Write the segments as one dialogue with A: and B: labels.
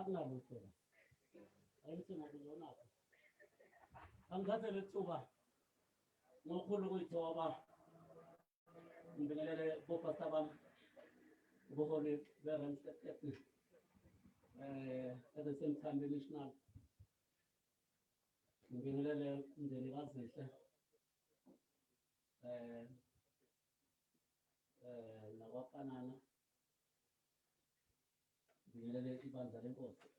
A: akunalutho ayithi ngokuzona angithathe lethuba ngokhulu kuyithoba ngibingelele bopasta bami ubuholi be-Randstad at the same time national ngibingelele umndeni kaZihle nakwafanana ngibingelele ibandla lenkosi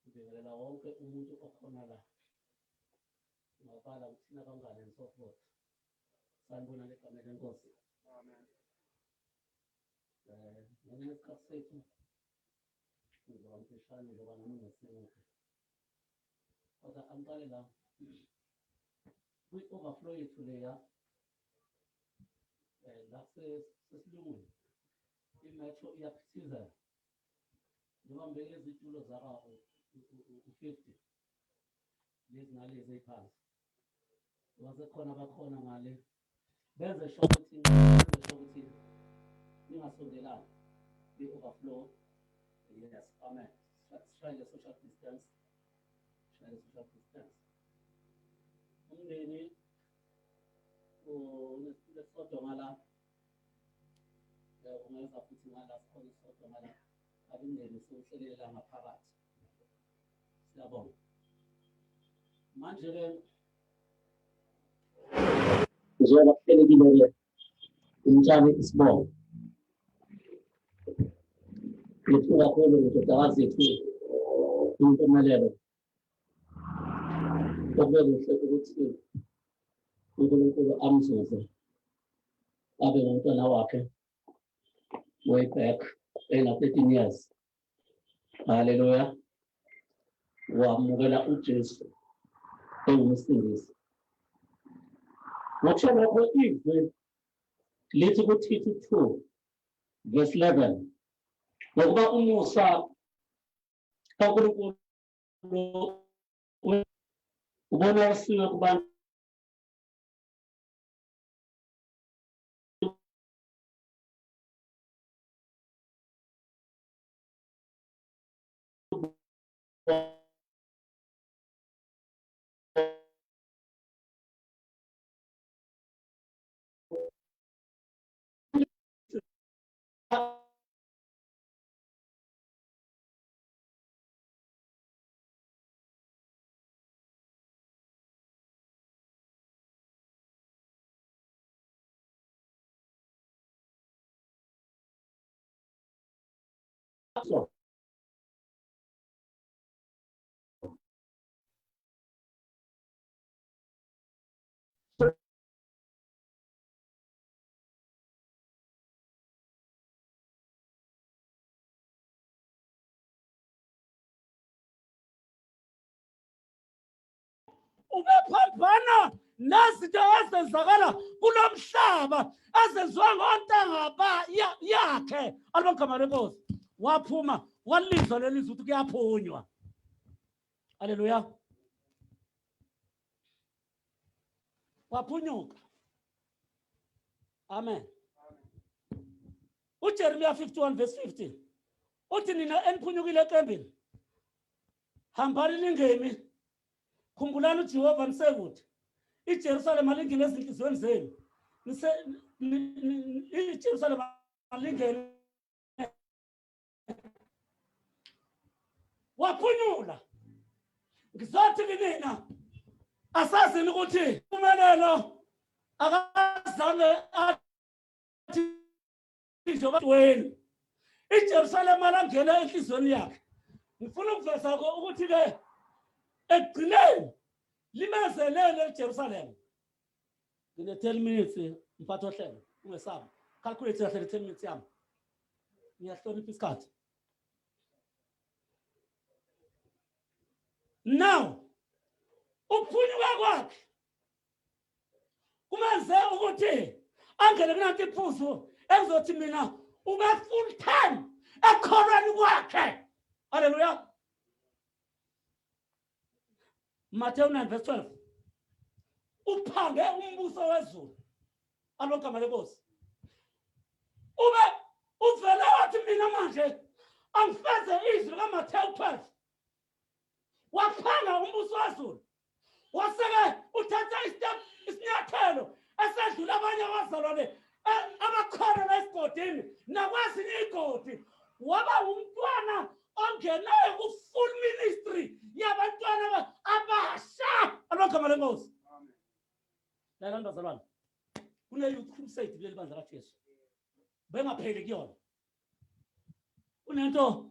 A: ngibingelela wonke umuntu okhona la ngabala ukuthina kangane and so forth sanibona legameni lenkosi amen ngenye isikhathi sethu ngizomfishane ngoba nami ngesinke kodwa angiqale la kwi-overflow yethu leya sesilungwini imetro iyaphithizela njengoba mbeke izitulo zaka u-50 lezi nalezi ey'phansi wasekhona bakhona ngale benze sure ukuthi ningasondelani i-overflow yes amen try the social distance umndeni unesisodwa ngala ungenza futhi ngala sikhona isisodwa ngala abimndeni siwuhlelela ngaphakathi siyabonga manje-ke njengoba kuhlelekile-ke umtshali isibongo lethu kakhulu ngidodakazi yethu impumelelo okube kuhle ukuthi uNkulunkulu amzuze abe ngumntwana wakhe way back ena-13 years haleluya wamukela uJesu engumsindisi ngokusho lokho izwi lithi kuThithu 2 verse 11 ngokuba umusa kaNkulunkulu ubonakaliswe kubantu ubephambana nezinto ezenzakala kulomhlaba ezenziwa ngontanga yakhe alibongama lenkosi waphuma walizwa lelizwi ukuthi kuyaphunywa haleluya waphunyuka amen uJeremiya 51 verse 50 uthi nina eniphunyukile enkembeni hambani ningemi khumbulani uJehova nisekude iJerusalema lingene ezinhliziyweni zenu iJerusalema lingene waphunyula ngizothi kinina asazini ukuthi umelelo akazange athi njengoba wena iJerusalema langena enhliziyweni yakhe ngifuna ukuveza ukuthi ke ekugcineni limezelele eJerusalema ngine 10 minutes mphatho ohlelo ungesaba calculate kahle 10 minutes yami ngiyahlonipha isikhathi now ukuphunyuka kwakhe kumenze ukuthi angene kunanti iphuzu ezothi mina ube full time ekholweni kwakhe haleluya Matthew 9 verse 12 uphange umbuso wezulu alogama lenkosi ube uvela wathi mina manje angifeze izwi kaMathewu 12 waphanga umbuso waZulu waseke uthatha isinyathelo esedlula abanye abazalwane abakhona la esigodini nakwezinye igodi waba umntwana ongenayo ku-full ministry yabantwana abasha abagama lenkosi. Lalela bazalwane, kune-youth crusade kuleli bandla kaJesu bengapheli kuyona. Kunento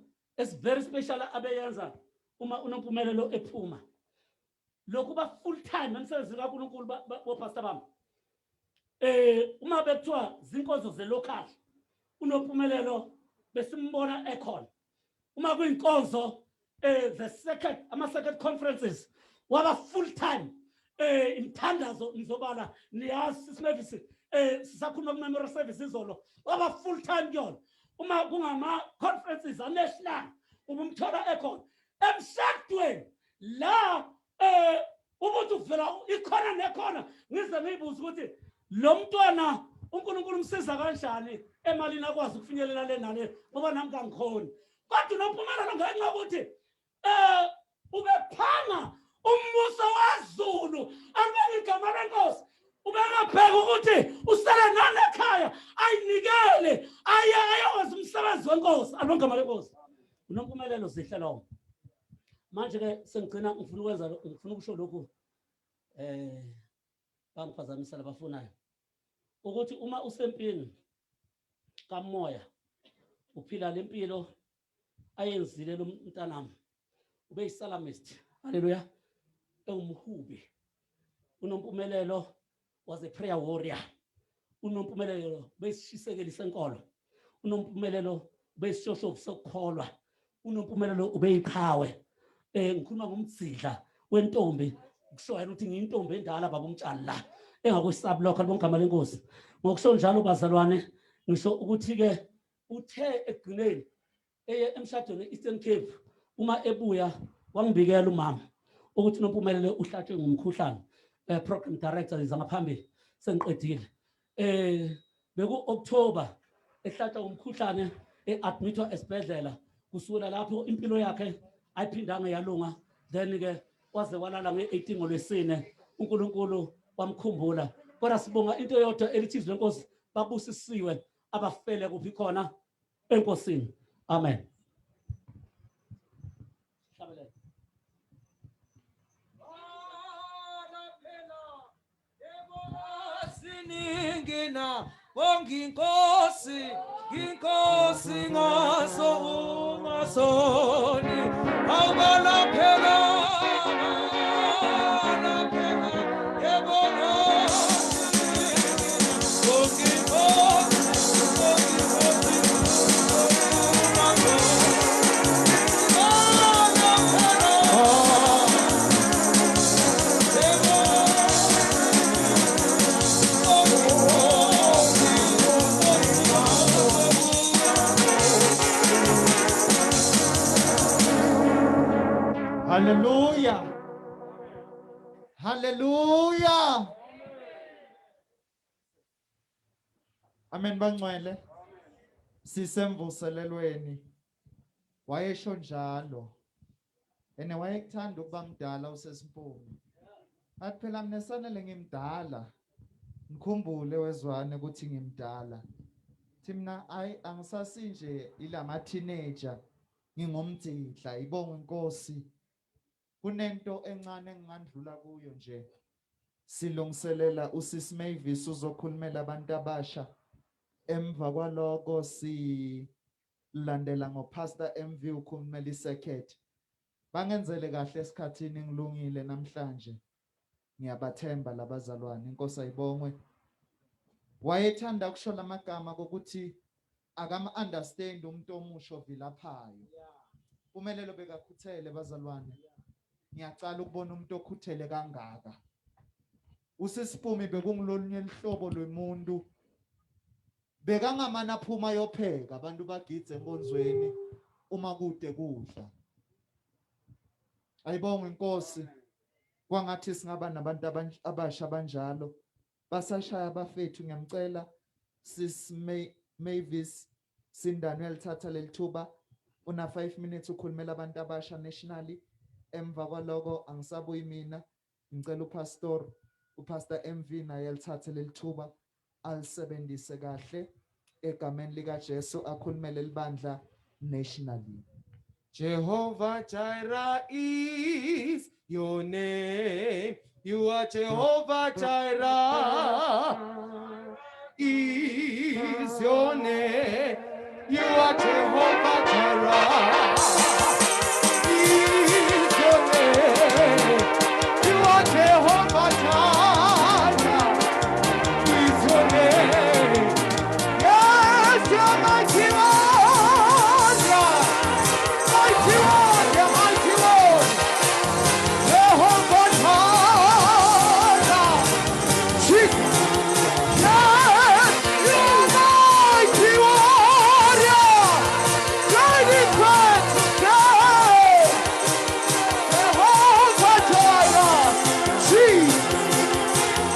A: very special abeyenza uma unompumelelo ephuma lokhu ba full time emsebenzini kaNkulunkulu bopastor bami. Uma bethiwa zinkonzo zelocal unompumelelo besimbona ekhona. Uma kuyinkonzo ama-second conferences waba full time imthandazo ngizobala niyazi sisemevisi sisakhuluma ku-memory service izolo waba full time kuyona. Uma kungama conferences anehlanga ubumthola ekhona emshadweni la umuntu uvela ikhona nekhona ngize ngiyibuza ukuthi lo mntwana uNkulunkulu umsiza kanjani emalini akwazi ukufinyelela lenane ngoba nami kangikhona. Kodwa unompumelelo ngenxa yokuthi ubephanga umbuso waZulu angeke igama lenkosi ubengabheka ukuthi usele nani ekhaya ayinikele ayokwenza umsebenzi wenkosi alongama lenkosi. Unompumelelo zihle lowo. Manje ke sengigcina ngifuna ukusho lokhu bangiphazamisa labafunayo ukuthi uma usempini kamoya uphila lempilo ayenzile lo mntanami ube yisalamist, haleluya, ewumhubi, unompumelelo, was a prayer warrior, unompumelelo besishisekeli senkolo, unompumelelo besishoshovu sokukholwa, unompumelelo ube yiqhawe. Ngikhuluma ngomdzidla wentombi kushoya ukuthi ngiyintombi endala baba umtshali la engakwesaba lokho alibongama lenkosi. Ngokusho njalo bazalwane ngisho ukuthi ke uthe egcineni emshadweni eEastern Cape uma ebuya wangibikela umama ukuthi unompumelelo uhlatshwe ngumkhuhlane. Program director izangaphambili sengiqedile beku October ehlatshwa ngumkhuhlane eadmitwa esibhedlela kusukela lapho impilo yakhe ayiphindanga yalunga. Then ke waze walala nge-18 ngoLwesine uNkulunkulu wamkhumbula. Kodwa sibonga into yodwa elithi izwi lenkosi babusisiwe abafele kuphi khona enkosini. Amen.
B: Siningina bongi inkosi ngaso ungasoni awubalaphela
C: Hallelujah. Hallelujah. Amen bangcwele. Sisemvuselelweni. Wayesho njalo. Ene wayekuthanda ukuba mdala usesimpumi. Athi phela mina sanele ngimdala. Ngikhumbule wezwane ukuthi ngimdala. Thina angisasinje ilama teenager. Ngingomdzidla ibonga inkosi. Kunento encane engandlula kuyo nje. Silungiselela usisi Mavis uzokhulumela abantu abasha. Emva kwaloko silandela ngoPastor MV ukhulumela isekhethi. Bangenzele kahle esikhathini ngilungile namhlanje. Ngiyabathemba labazalwane, inkosi ayibongwe. Wayethanda ukushola amagama kokuthi akama understand umuntu omusha ovilaphayo. Umelelo bekakhuthele bazalwane. Ngiyacala ukubona umuntu okhuthele kangaka. Usisiphumi bekungilolunye ihlobo lomuntu. Bekangamana phuma yopheka abantu bagidze enkonzweni uma kude kudla. Ayibonga inkosi. Kwangathi singaba nabantu abasha banjalo. Basashaya abafethu ngiyamcela sis Mavis Sindano elithatha lelithuba una 5 minutes ukhulumela abantu abasha nationally. Emva kwaloko angisabuyi mina, ngicela upastor MV naye alithathe lelithuba alisebenzise kahle egameni lika Jesu akhulumele libandla nationally.
B: Jehovah Jireh is your name. You are Jehovah Jireh is your name. You are Jehovah Jireh is your name. You are Jehovah Jireh is your name. Yes, you're mighty warrior. Mighty warrior, mighty warrior. Jehovah Jireh. Jesus. Yes, you're mighty warrior. Mighty God. Yes. Jehovah Jireh. Jesus.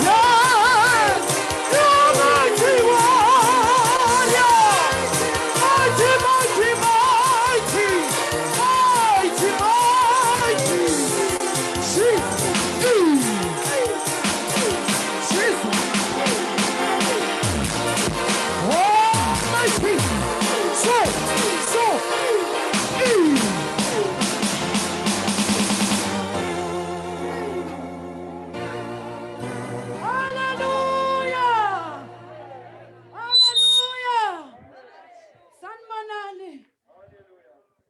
B: Yes, you're mighty warrior. Mighty, mighty, mighty. Mighty, mighty. Jesus. Jesus. Almighty. So.
D: Hallelujah! Hallelujah! Sanibonani.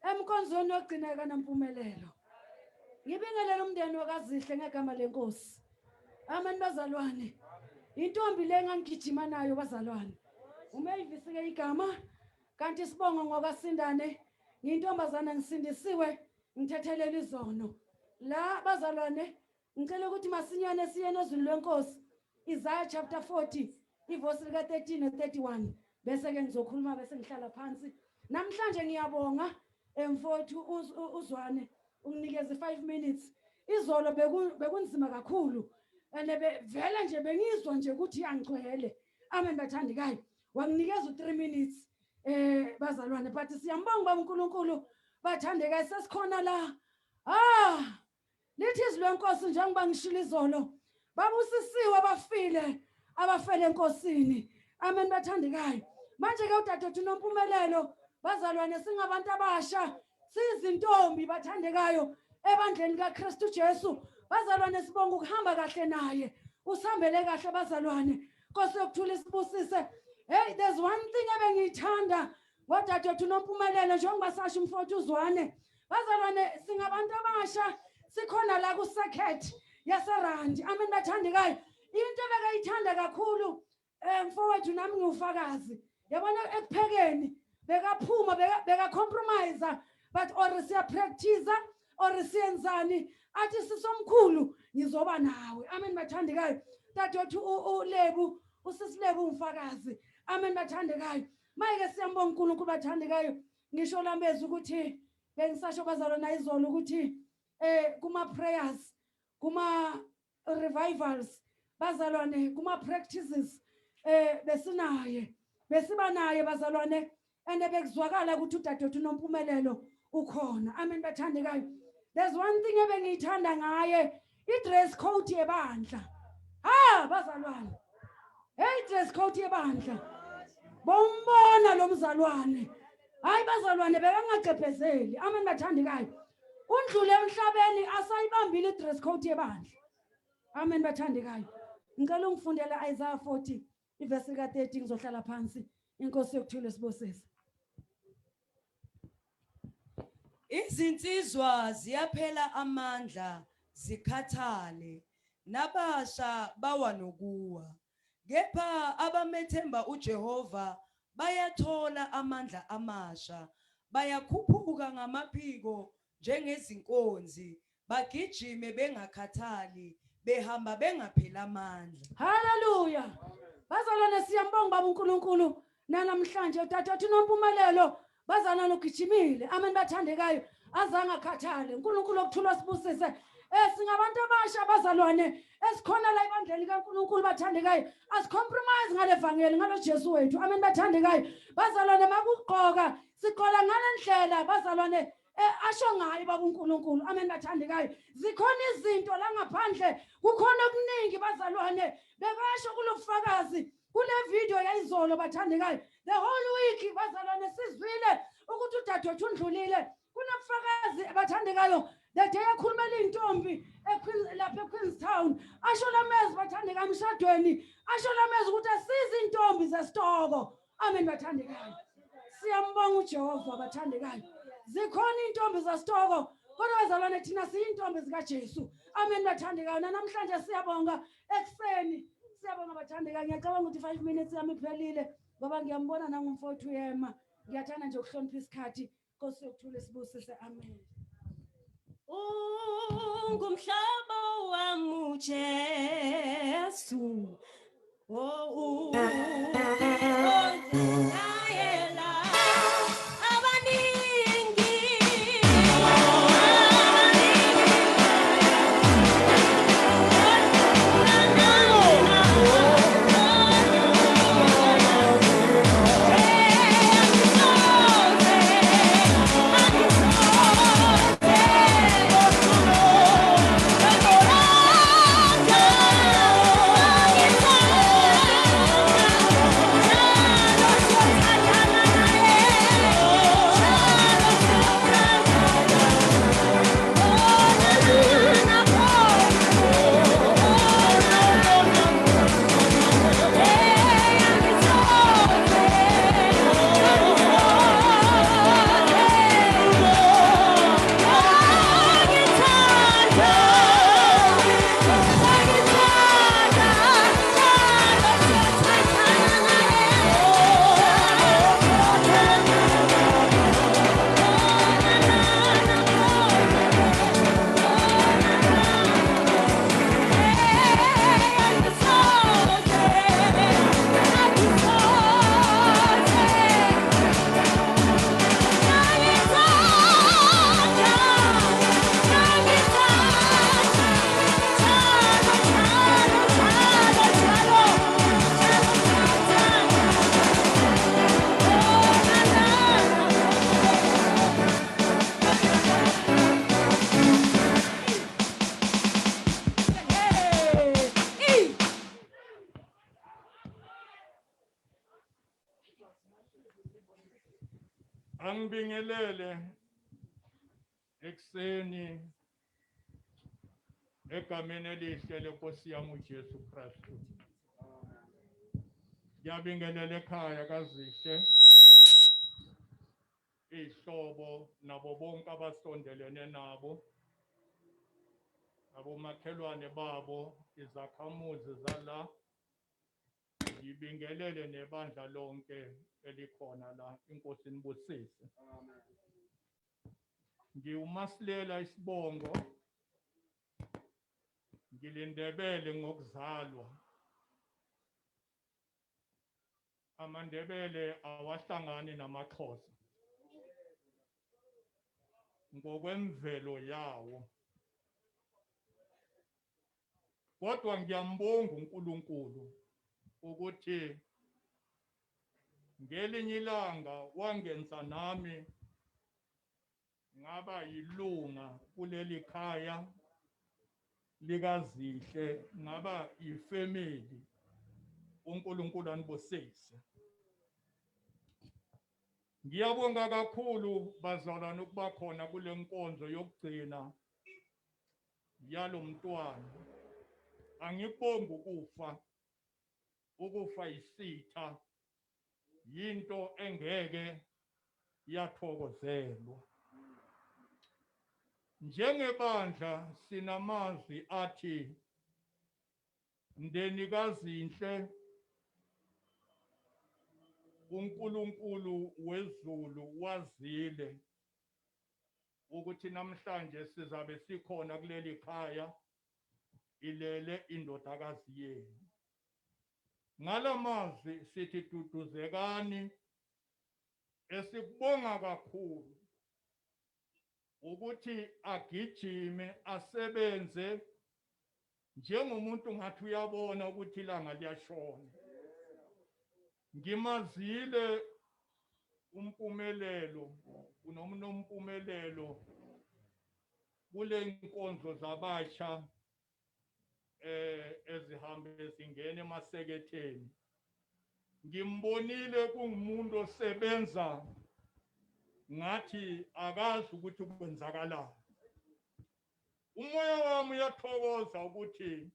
D: Emkonzweni ogcineka nempumelelo. Ngibingelela umndeni wakaZihle ngegama lenkosi. Amen bazalwane. Intombi le engangigijima nayo bazalwane. Umavis ke igama kanti sibonga ngokasindane. Ngiyintombazana ngisindisiwe ngithethelele izono. La bazalwane ngicela ukuthi masinyane siye nezwi lenkosi. Isaiah chapter 40 iverse lika 13 no 31 bese ke ngizokhuluma bese ngihlala phansi. Namhlanje ngiyabonga mfowethu uzwane unginikeze 5 minutes. Izolo bekunzima kakhulu ene vele nje bengizwa nje ukuthi angigcwele. Amen bathandikayo. Wanginikeza u3 minutes bazalwane but siyambonga uNkulunkulu bathandekayo sesikhona la. Lithi izwi lenkosi njengoba ngishilo izolo. Babusisiwe abafele enkosini. Amen bathandikayo. Manje ke udadewethu nompumelelo bazalwane singabantu abasha sizintombi bathandekayo ebandleni kaKristu Jesu. Bazalwane sibonga ukuhamba kahle naye. Usihambele kahle bazalwane. Nkosi yokuthula isibusise. Hey, there's one thing ebengiyithanda ngodadewethu nompumelelo njengoba sasho umfowethu uzwane. Bazalwane singabantu abasha sikhona la ku circuit yaseRandi. Amen bathandekayo. Into ebekayithanda kakhulu mfowethu nami ngiwufakazi. Yabona ekuphekeni bekaphuma beka compromise but or siya practice or siyenzani athi sisomkhulu ngizoba nawe. Amen bathandekayo. Dadewethu uLebu usisilebu umfakazi. Amen bathandekayo. Mayike siyambonga uNkulunkulu bathandekayo. Ngisho lambeza ukuthi bengisasho bazalwana izolo ukuthi kuma prayers kuma revivals bazalwane kuma practices besiba naye bazalwane ene bekuzwakala ukuthi udadewethu nompumelelo ukhona. Amen bathandekayo. There's one thing ebengiyithanda ngaye, i-dress code yebandla. Bazalwane. Hey, dress code yebandla. Bombona lo mzalwane. Hayi bazalwane bekangagqebhezeli. Amen bathandekayo. Undlule emhlabeni asayibambile i-dress code yebandla. Amen bathandekayo. Ngicela ungifundele Isaiah 40 iverse lika 13 ngizohlala phansi. Inkosi yokuthula sibosisi.
E: Izinsizwa ziyaphela amandla zikhathale nabasha bawanokuwa. Kepha abamethemba uJehova bayathola amandla amasha. Bayakhuphuka ngamaphiko njengezinkonzi. Bagijime bengakhathali. Behamba bengaphela amandla.
D: Hallelujah. Bazalwane siyambonga baba uNkulunkulu namhlanje udadewethu nompumelelo bazalwane ugijimile. Amen bathandekayo azange akhathale. uNkulunkulu okuthula sibusise Singabantu abasha abazalwane esikhona la ebandleni kaNkulunkulu bathandekayo. Asicompromise ngale evangeli ngalo Jesu wethu. Amen bathandekayo. Bazalwane makugqoka sigqola ngalendlela bazalwane asho ngayo baba uNkulunkulu. Amen bathandekayo. Zikhona izinto la ngaphandle kukhona okuningi bazalwane bebasho kulofakazi kule video yayizolo bathandekayo. The whole week bazalwane sizwile ukuthi udadewethu undlulile. Kunobufakazi bathandekayo that eyakhulumela intombi lapha eQueenstown asho lamezi bathandekayo emshadweni asho lamezi ukuthi asize intombi zesitoko. Amen bathandekayo. Siyambonga uJehova bathandekayo. Zikhona intombi zesitoko kodwa bazalwane thina siyintombi zikaJesu. Amen bathandekayo. Namhlanje siyabonga ekseni siyabonga bathandekayo. Ngiyacabanga ukuthi 5 minutes yami iphelile ngoba ngiyambona nangumfowethu yema. Ngiyathanda nje ukuhlonipha isikhathi. Nkosi yokuthula sibusise. Amen.
F: Ungumhlaba wami Jesu. Oh, ayela abaningi.
G: Angibingelele ekseni egameni elihle lenkosi yami uJesu Kristu. Ngiyabingelela ekhaya kazihle ihlobo nabo bonke abasondelene nabo abomakhelwane babo izakhamuzi zala. Ngibingelele nebandla lonke elikhona la. Inkosi nibusise. Ngiwumasilela isibongo. Ngilindebele ngokuzalwa. AmaNdebele awahlangani namaXhosa ngokwemvelo yawo. Kodwa ngiyambonga uNkulunkulu ukuthi ngelinye ilanga wangenza nami ngaba yilunga kuleli khaya likazihle, ngaba ifamily. uNkulunkulu anibusise. Ngiyabonga kakhulu bazalwane ukuba khona kule nkonzo yokugcina yalo mntwana. Angibongi ukufa isitha yinto engeke yathokozelwa. Njengebandla sinamazwi athi Ndenikazinhle uNkulunkulu wezulu wazile ukuthi namhlanje sizabe sikhona kuleli khaya ilele indodakazi yenu. Ngalamazwi sithi duduzekani, esikubonga kakhulu ukuthi agijime asebenze njengomuntu ngathi uyabona ukuthi ilanga liyashona. Ngimazile umpumelelo unompumelelo kule inkonzo zabasha ezihambe singene emaseketheni. Ngimbonile kungumuntu osebenza ngathi akazi ukuthi kwenzakalani. Umoya wami uyathokoza ukuthi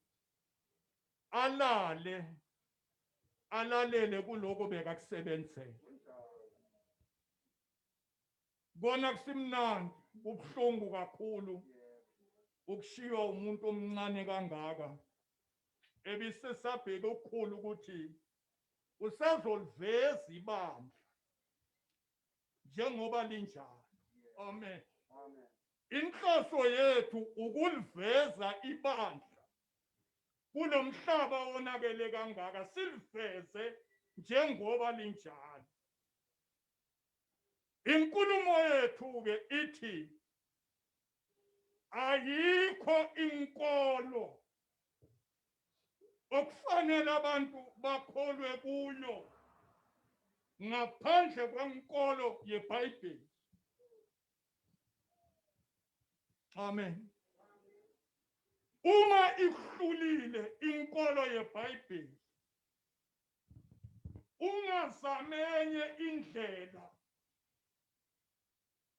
G: alalele kuloko bekakusebenzela. Kona kusimnandi, kubuhlungu kakhulu ukushiywa umuntu omncane kangaka. Ebisesabheke ukukhulu ukuthi usazoliveza ibandla njengoba linjalo. Amen. Inhloso yethu ukuliveza ibandla kulomhlaba onakele kangaka, siliveze njengoba linjalo. Inkulumo yethu ke ithi ayikho inkolo okufanele abantu bakholwe kuyo ngaphandle kwenkolo yeBhayibheli. Amen. Uma ihlulile inkolo yeBhayibheli, ungazamenye indlela,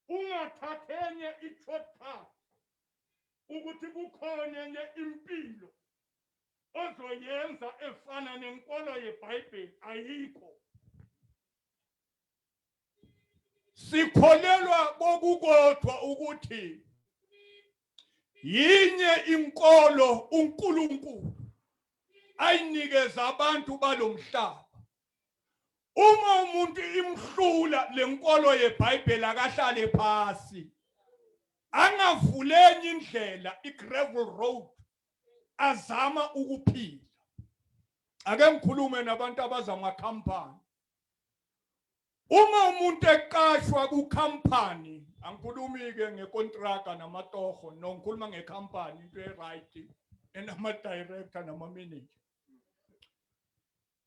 G: ungathathenye i-shortcut ukuthi kukhona enye impilo ozoyenza efana nenkolo yeBhayibheli, ayikho. Sikholelwa kokukodwa ukuthi yinye inkolo uNkulunkulu ayinikeza abantu balomhlaba. Uma umuntu imhlula lenkolo yeBhayibheli akahlale phasi, angavuleni indlela i-gravel road azama ukuphila. Ake ngikhulume nabantu abazama company. Uma umuntu eqashwa ku-company, angikhulumi ke ngekontraka namatoho, no ngikhuluma ngecompany into e-right enama-director nama-manager.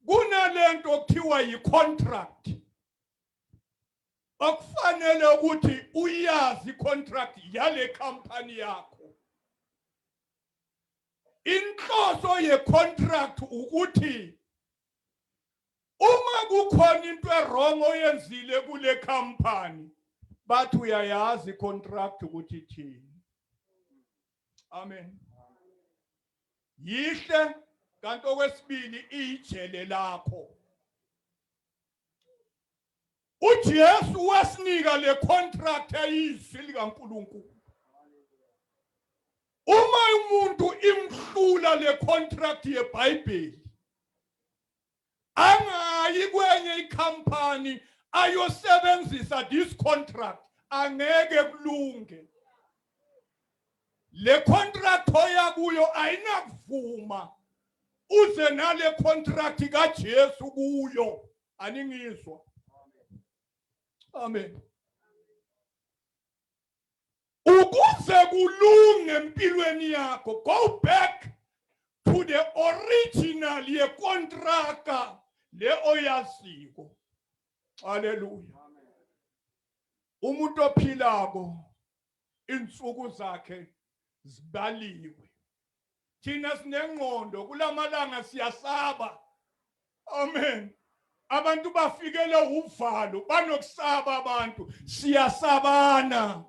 G: Kunalento okuthiwa yi-contract. Okufanele ukuthi uyazi i-contract yale company yakho. Inhloso ye-contract ukuthi uma kukhona into wrong oyenzile kule company, bathi uyayazi i-contract ukuthi ithini. Amen. Yihle kanti okwesibili ijele lakho. uJesu wasinika le contract eyizwi likaNkulunkulu. Uma umuntu imhlula le contract yeBhayibheli, angayi kwenye ikhampani ayosebenzisa this contract, angeke kulunge. Le contract oya kuyo ayinakuvuma uze nale contract kaJesu kuyo. Aningizwa? Amen. Ukuze kulunge empilweni yakho, go back to the original ye contract le oyaziko. Hallelujah. Umuntu ophilako insuku zakhe zibaliwe. Thina sinengqondo kulamalanga siyasaba. Amen. Abantu bafikele uvalo banokusaba abantu, siyasabana.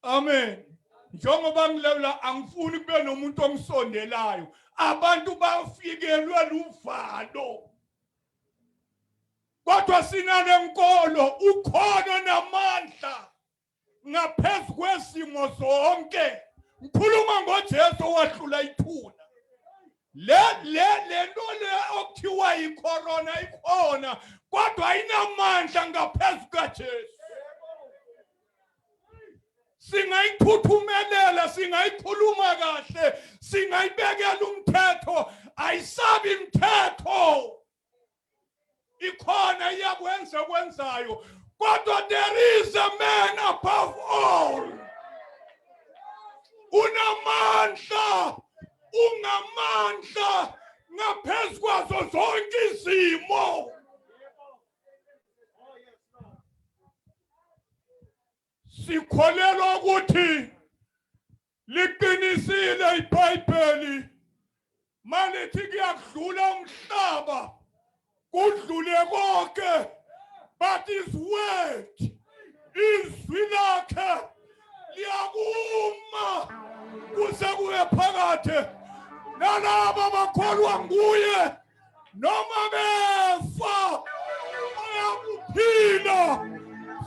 G: Amen. Njengoba ngilela angifuni kube nomuntu ongisondelayo, abantu bafikelwe luvalo. Kodwa sinanenkolo ukhona namandla ngaphezulu kwesimo zonke. Ngikhuluma ngoJesu owahlula ithuna. Le nto le okuthiwa icorona ikhona, kodwa ayinamandla ngaphezulu kaJesu. Singayiphuthumelela, singayikhuluma kahle, singayibekela umthetho, ayisabi imithetho. Ikhona iyakwenza kwenzayo, Kodwa there is a man above all. Unamandla, ungamandla ngaphezu kwazo zonke izimo. Sikholelwa ukuthi liqinisile iBhayibheli malithi kuyakudlula umhlaba kudlule konke, but his word izwi lakhe liyakuma kuze kuye phakathi nalabo abakholwa nguye noma befa bayakuphila.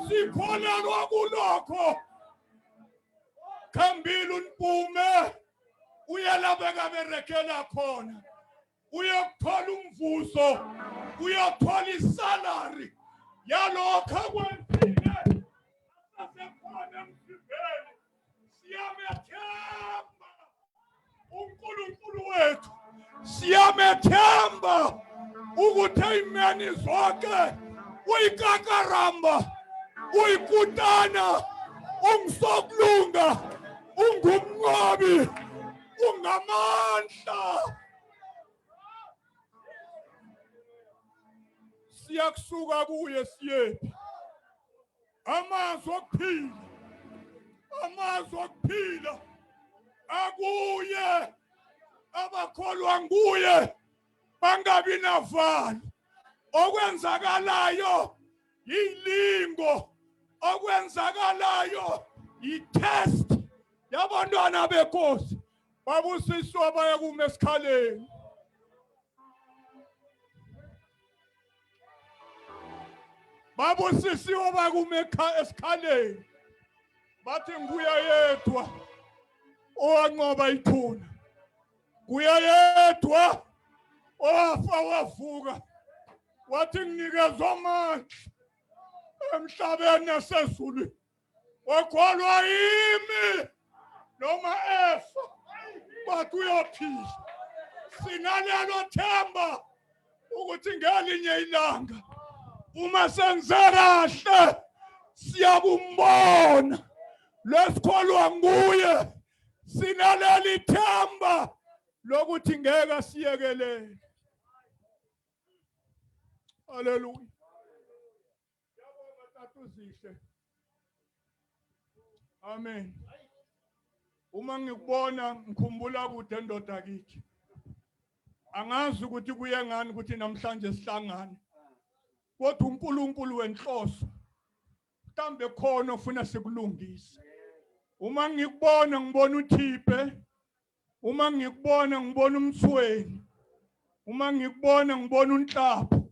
G: Sikholelwa kulokho. Khambile unpume uye lapha kaberekela khona, uyokuthola umvuzo, uyothola isalary yalokho akwenzile asekhona emzimbeni. Siyamethemba uNkulunkulu wethu, siyamethemba ukuthi imini zonke uyikakaramba, uyikutana, ungisokulunga, ungumnqobi, ungamandla. Siyakusuka kuye siyephi amazwi okuphila, amazwi okuphila akuye. Abakholwa nguye bangabi navalo. Okwenzakalayo yilingo, okwenzakalayo yi-test yabantwana beNkosi. Babusiswa baya kuma esikhaleni. Babusisiwe baya kuma esikhaleni. Bathi nguye yedwa owanqoba ithuna, nguye yedwa owafa wavuka, wathi nginikeza amandla emhlabeni nasezulwini. Wakholwa yimi noma efa bathi uyophila. Sinalelo themba ukuthi ngelinye ilanga uma senze kahle siyakumbona. Lesikholwa nguye. Sinaleli themba lokuthi ngeke siyekelele. Hallelujah. Amen. Uma ngikubona ngikhumbula kude ndoda kithi. Angazi ukuthi kuye ngani ukuthi namhlanje sihlangane. Kodwa uNkulunkulu wenhloso mhlambe khona ufuna sikulungise. Uma ngikubona ngibona uThiphe, uma ngikubona ngibona uMthweni, uma ngikubona ngibona uNhlapho.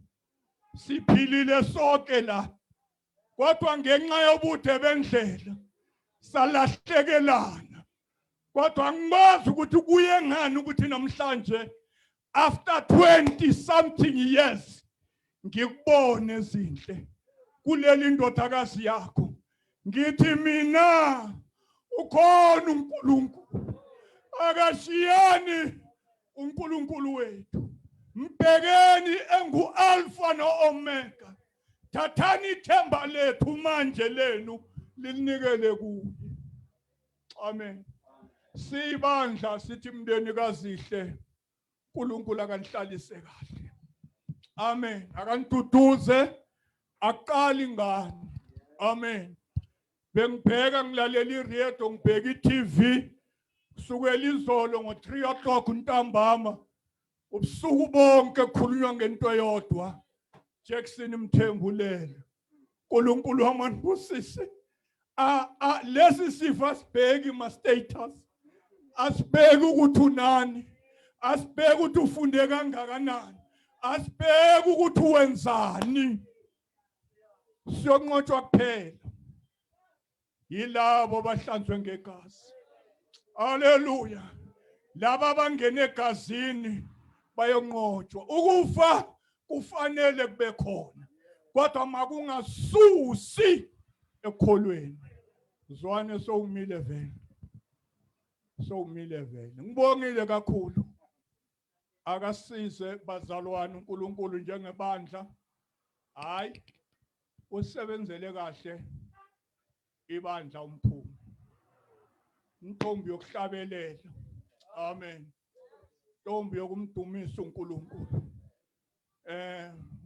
G: Siphilile sonke la. Kodwa ngenxa yobude bendlela salahlekelana. Kodwa ngibazi ukuthi kuye ngani ukuthi namhlanje after 20 something years ngikubone ezinhle kuleli ndodakazi yakho. Ngithi mina ukhona uNkulunkulu. Akashiyani uNkulunkulu wethu. Mbhekeni engu-Alpha no-Omega. Thathani ithemba lethu manje lenu linikele kuye. Amen. Sibandla sithi mndeni kazihle uNkulunkulu akanihlalise kahle. Amen. Akantuduze aqali ngani. Amen. Bengibheka ngilalela iradio, ngibheka iTV kusukela izolo ngo3 o'clock ntambama. Ubusuku bonke kukhulunywa ngento eyodwa. Jackson Mthembulele. uNkulunkulu wamandibusise. Lesi sifo asibheki ma status. Asibheki ukuthi unani. Asibheki ukuthi ufunde kangakanani. Asibheki ukuthi wenzani. Siyokunqotshwa kuphela yilabo bahlanzwe ngegazi. Haleluya. Laba abangena egazini bayonqotshwa. Ukufa kufanele kube khona, kodwa makungasusi ekholweni. Zwane sowumile vele. Sowumile vele. Ngibongile kakhulu. Akasize bazalwane uNkulunkulu njengebandla. Hayi usebenzele kahle ibandla umphumi. Intombi yokuhlabelela. Amen. Intombi yokumdumisa uNkulunkulu.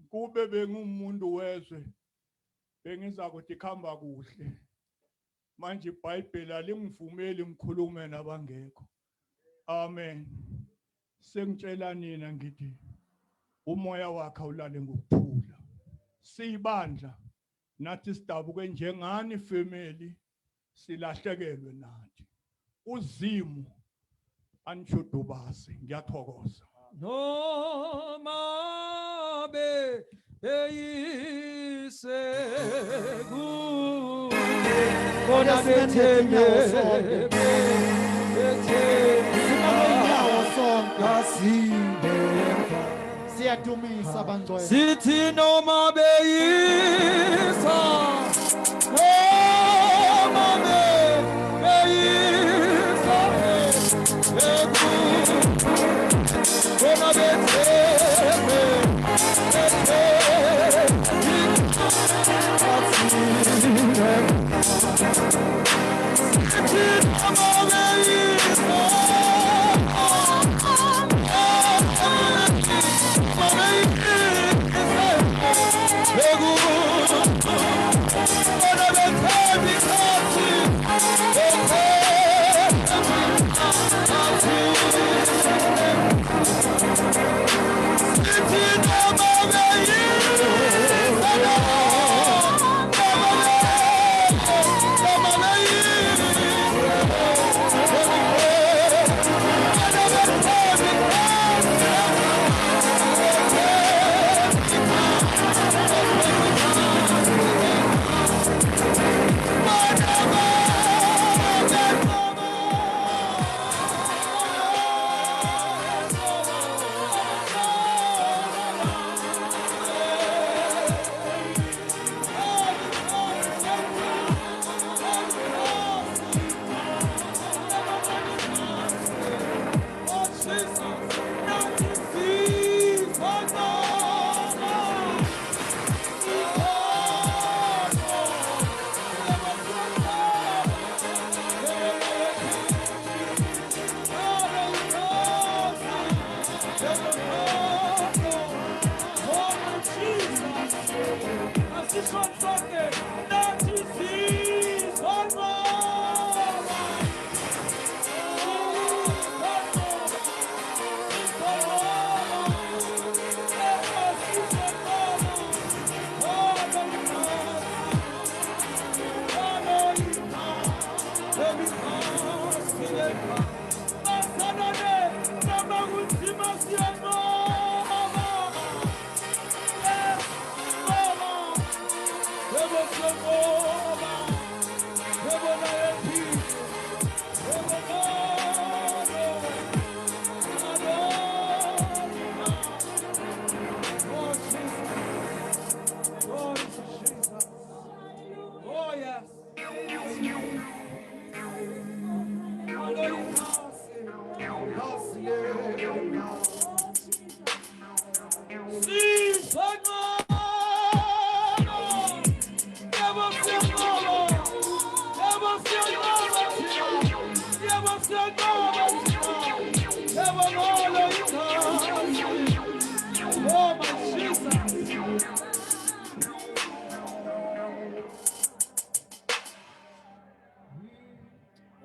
G: Kube bengumuntu wezwe bengiza kuthi khamba kuhle. Manje iBhayibheli alingivumeli ngikhulume nabangekho. Amen. Sengitshela nina ngithi umoya wakhe ulale ngokuthula. Siyibandla nathi sidabuke njengani family silahlekelwe nathi. Uzimu anjudubase ngiyathokoza.
B: Noma beyise
C: Kodwa sithethe inyawo sonke. Simame inyawo sonke. Siyadumisa abangcwele.
B: sithi noma beyisa noma beyisa kona betheme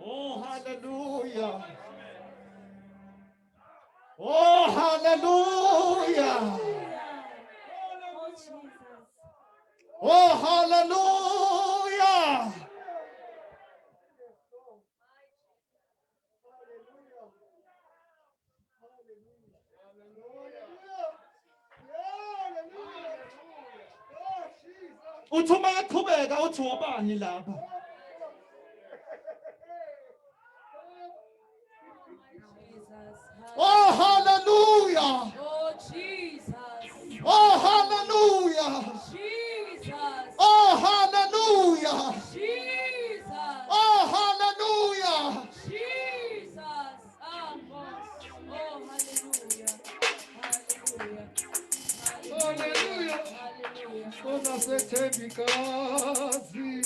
C: Oh, hallelujah. Oh, hallelujah. Oh, hallelujah. Uthi uma yaqhubeka uthi wobani lapha. Oh, hallelujah.
E: Oh Jesus.
C: Oh, hallelujah.
E: Jesus.
C: Oh, hallelujah.
E: Jesus.
C: Oh, hallelujah.
E: Jesus. Ah, God. Oh, hallelujah. Hallelujah.
C: Hallelujah.
E: Hallelujah.
B: Siyabonga sethembikazi.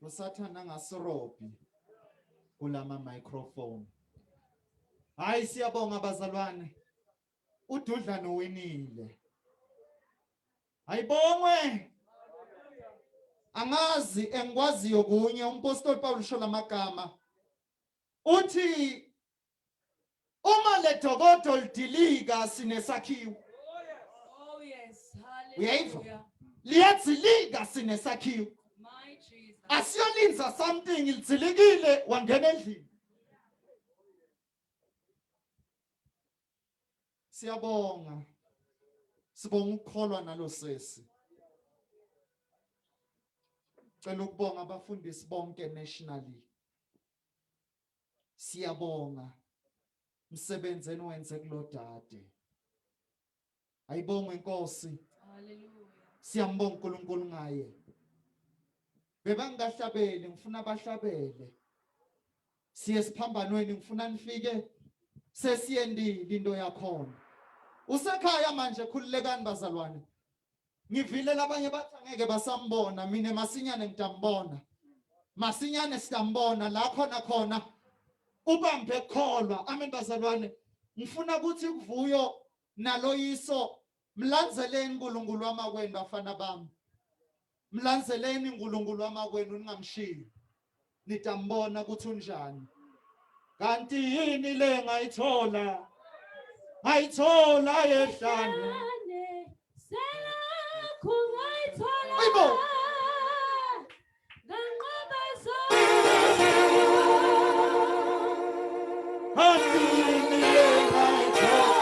C: Usathana ngasorobhi kulama microphone. Hayi siyabonga bazalwane. Ududlano winile. Ayibongwe. Angazi engikwaziyo kunye umpostoli Paul usho lamagama. Uthi uma ledokodo lidilika sinesakhiwo.
E: Oh, yes.
C: Uyayizwa?
E: Hallelujah.
C: Liyadzilika sinesakhiwo.
E: My Jesus.
C: Asiyolinza something lidzilikile wangena endlini. Siyabonga. Sibonga ukukholwa nalo sesi. Cela ukubonga abafundisi bonke nationally. Siyabonga umsebenzi eniwenze kulodade. Ayibonge Nkosi.
E: Hallelujah.
C: Siyambonga uNkulunkulu ngaye. Bebangahlabeli ngifuna abahlabele. Siye siphambanweni ngifuna nifike sesiyendile into yakhona. Usekhaya manje khululekani bazalwane. Ngivile labanye bathi angeke basambona mina masinyane ngitambona. Masinyane sitambona la khona ubambe kholwa amen bazalwane. Ngifuna ukuthi kuvuyo nalo yiso mlanzeleni uNkulunkulu wamakwenu bafana bami. Mlanzeleni uNkulunkulu wamakwenu ningamshiyi. Nitambona ukuthi unjani. Kanti yini le ngayithola? Ngayithola ehlane. Ayibo. Kanti yini le ngayithola?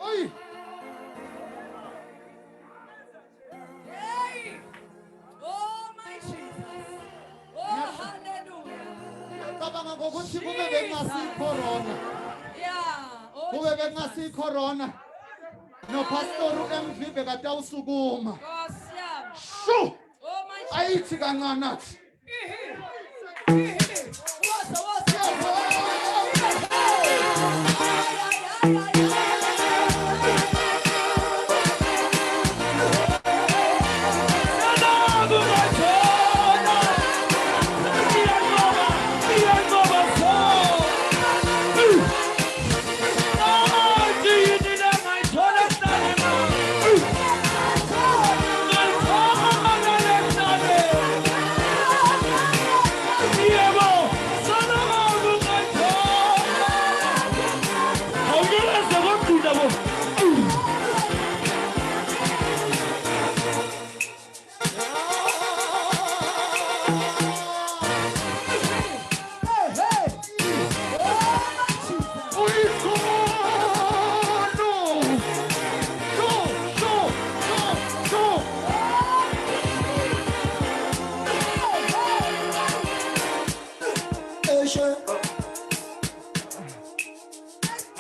C: Oi.
E: Hey. Oh, my Jesus. Oh, hallelujah.
C: Cabanga ngokuthi kube bekungasi corona.
E: Yeah. Oh,
C: Kube
E: Jesus.
C: bekungasi corona. No pastor uMV bekade awusukuma.
E: Nkosi yami.
C: Shu!
E: Oh, my Jesus.
C: Ayithi kancane nathi.
E: Woza, woza.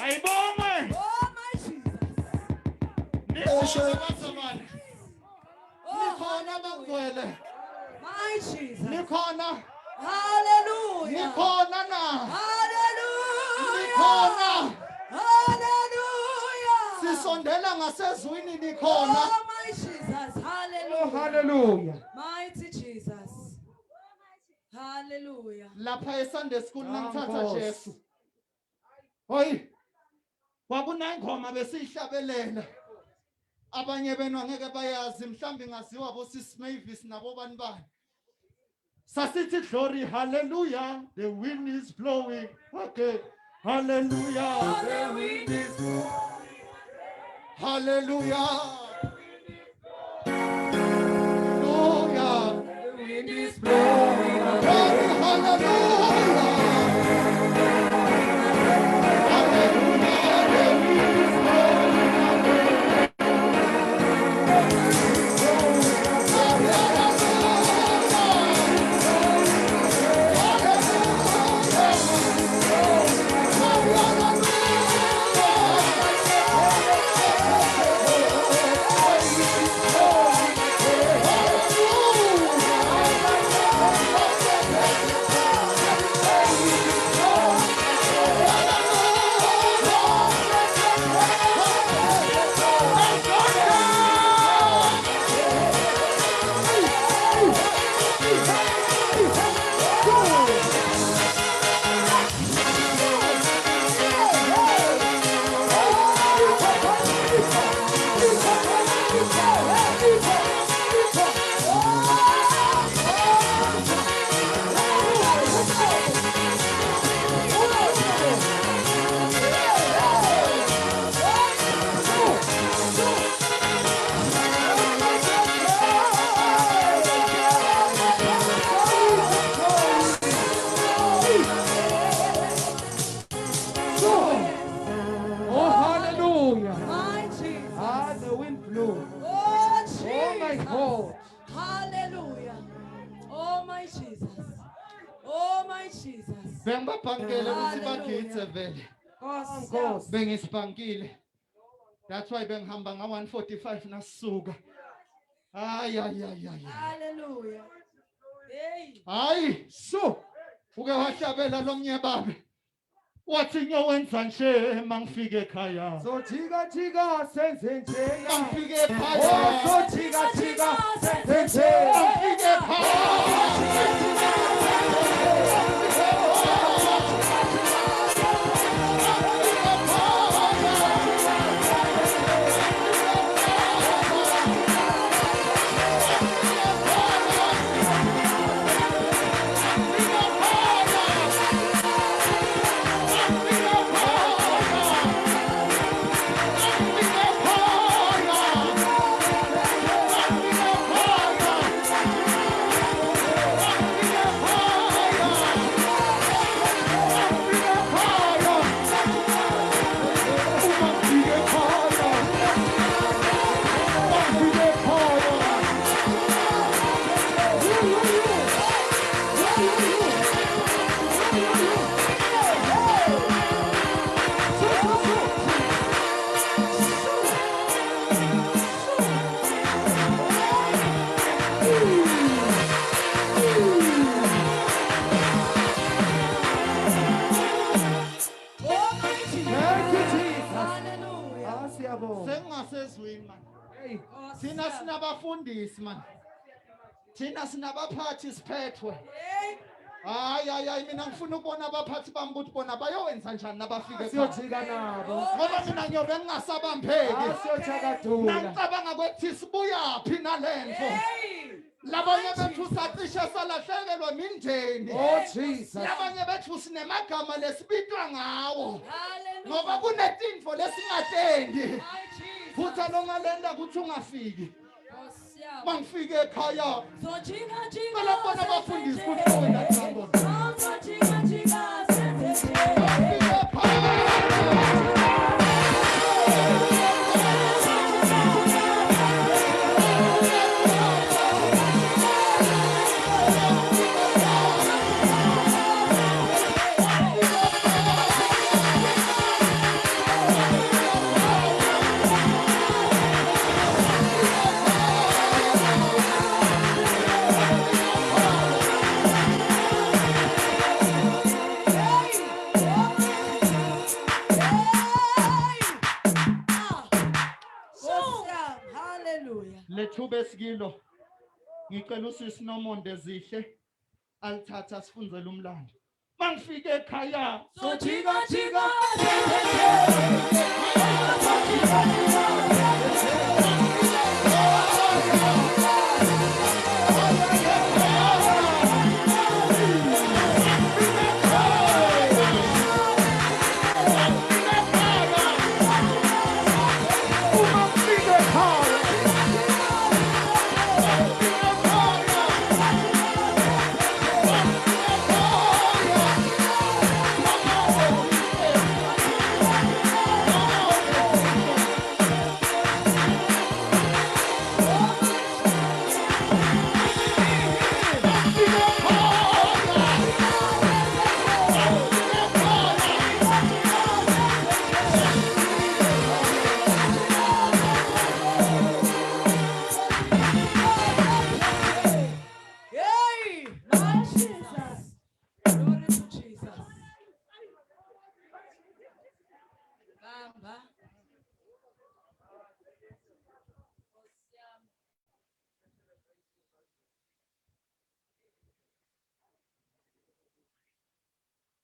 G: Ayibonge.
E: Oh, my Jesus.
C: Nikhona bangcwele.
E: My Jesus.
C: Nikhona.
E: Hallelujah.
C: Nikhona na.
E: Hallelujah.
C: Nikhona.
E: Hallelujah.
C: Sisondela ngasezwini nikhona.
E: Oh, my Jesus. Hallelujah.
C: Hallelujah.
E: Mighty Jesus. Hallelujah.
C: Lapha eSunday school nangithatha Jesu. Hoyi. Kwakuna ingoma besihlabelela. Abanye benu angeke bayazi mhlambi ngaziwa bo Sis Mavis nabo bani bani. Sasithi glory hallelujah the wind is blowing. Okay. Hallelujah the wind is blowing. Hallelujah. Hallelujah. The wind is blowing. Glory, hallelujah. Bengibabhankele ukuthi bagitse vele.
E: Nkosi.
C: Bengisibhankile. That's why bengihamba nga 145 nasuka. Ay.
E: Hallelujah. Hey.
C: Hayi, so. Uke wahlabela lomnye babe. Wathi nyowenza nje mangifike ekhaya.
B: So jika senze njena.
C: Mangifike ekhaya.
B: Oh, so jika senze njena.
C: Mangifike ekhaya.
B: Siyabonga.
C: sengingasezwini man.
B: Hey.
C: Thina sinabafundisi man. Thina sinabaphathi siphethwe. Hayi mina ngifuna ukubona abaphathi bami ukuthi bona bayowenza njani nabafike ekhaya.
B: Siyojika nabo.
C: Ngoba mina ngiyobe ngingasabambeki.
B: Siyothakathula.
C: Nacabanga ukuthi sibuyaphi nalento. Labanye bethu sacishe salahlekelwa mindeni.
B: Oh Jesus.
C: Labanye bethu sinemagama lesibitwa ngawo. Ngoba kunetinto lesingatendi. Futha longalenda ukuthi ungafiki. Mangifike ekhaya. Ngicela ukubona abafundisi ukuthi wena Thambo. Lethuba esikilo ngicela usisi Nomonde Ezihle alithatha sifundzele umlando mangifike ekhaya
B: Sojika jika.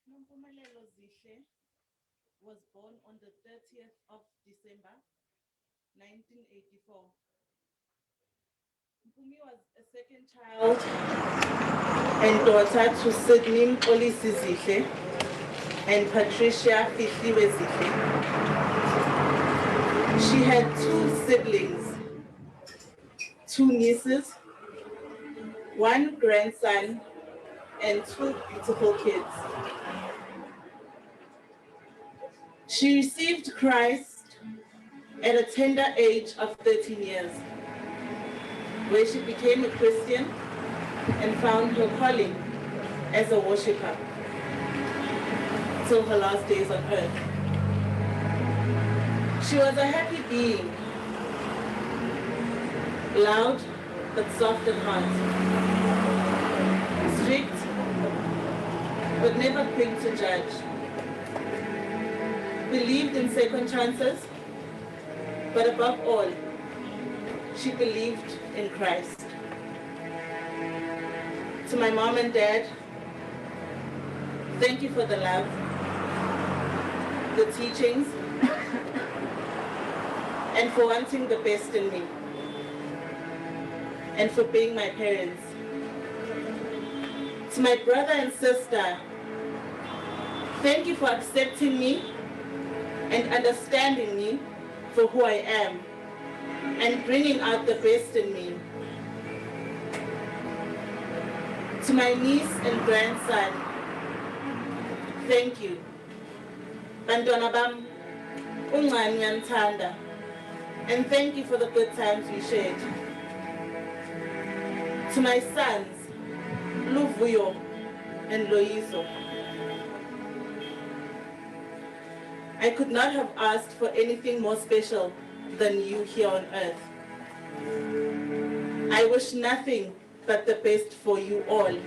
H: Nompumelelo Zihle was born on the 30th of December, 1984. Mpumi was a second child and daughter to Sydney Polisi Zihle and Patricia Fihliwe Zihle. She had 2 siblings, 2 nieces, 1 grandson, and 2 beautiful kids. She received Christ at a tender age of 13 years, where she became a Christian and found her calling as a worshiper till her last days on earth. She was a happy being, loud but soft at heart, strict but never quick to judge, believed in second chances, but above all, she believed in Christ. To my mom and dad, thank you for the love, the teachings, and for wanting the best in me, and for being my parents. To my brother and sister, thank you for accepting me and understanding me for who I am and bringing out the best in me. To my niece and grandson, thank you. Bantwana bam, uncane uyanithanda, and thank you for the good times we shared. To my sons, Luvuyo and Loiso, I could not have asked for anything more special than you here on earth. I wish nothing but the best for you all.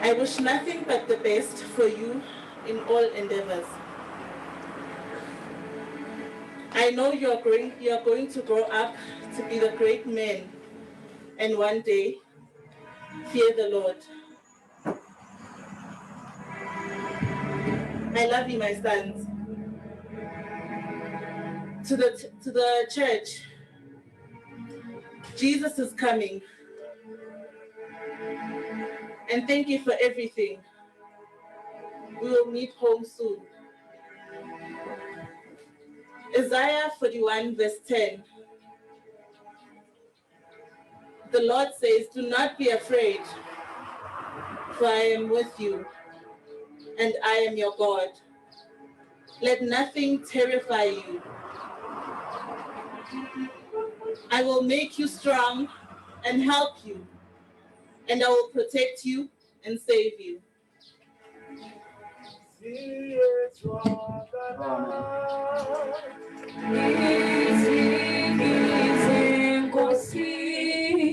H: I wish nothing but the best for you in all endeavors. I know you're going to grow up to be the great men, and one day fear the Lord. I love you, my sons. To the church, Jesus is coming. And thank you for everything. We will meet home soon. Isaiah 41 verse 10. The Lord says, do not be afraid, for I am with you, and I am your God. Let nothing terrify you. I will make you strong and help you, and I will protect you and save you.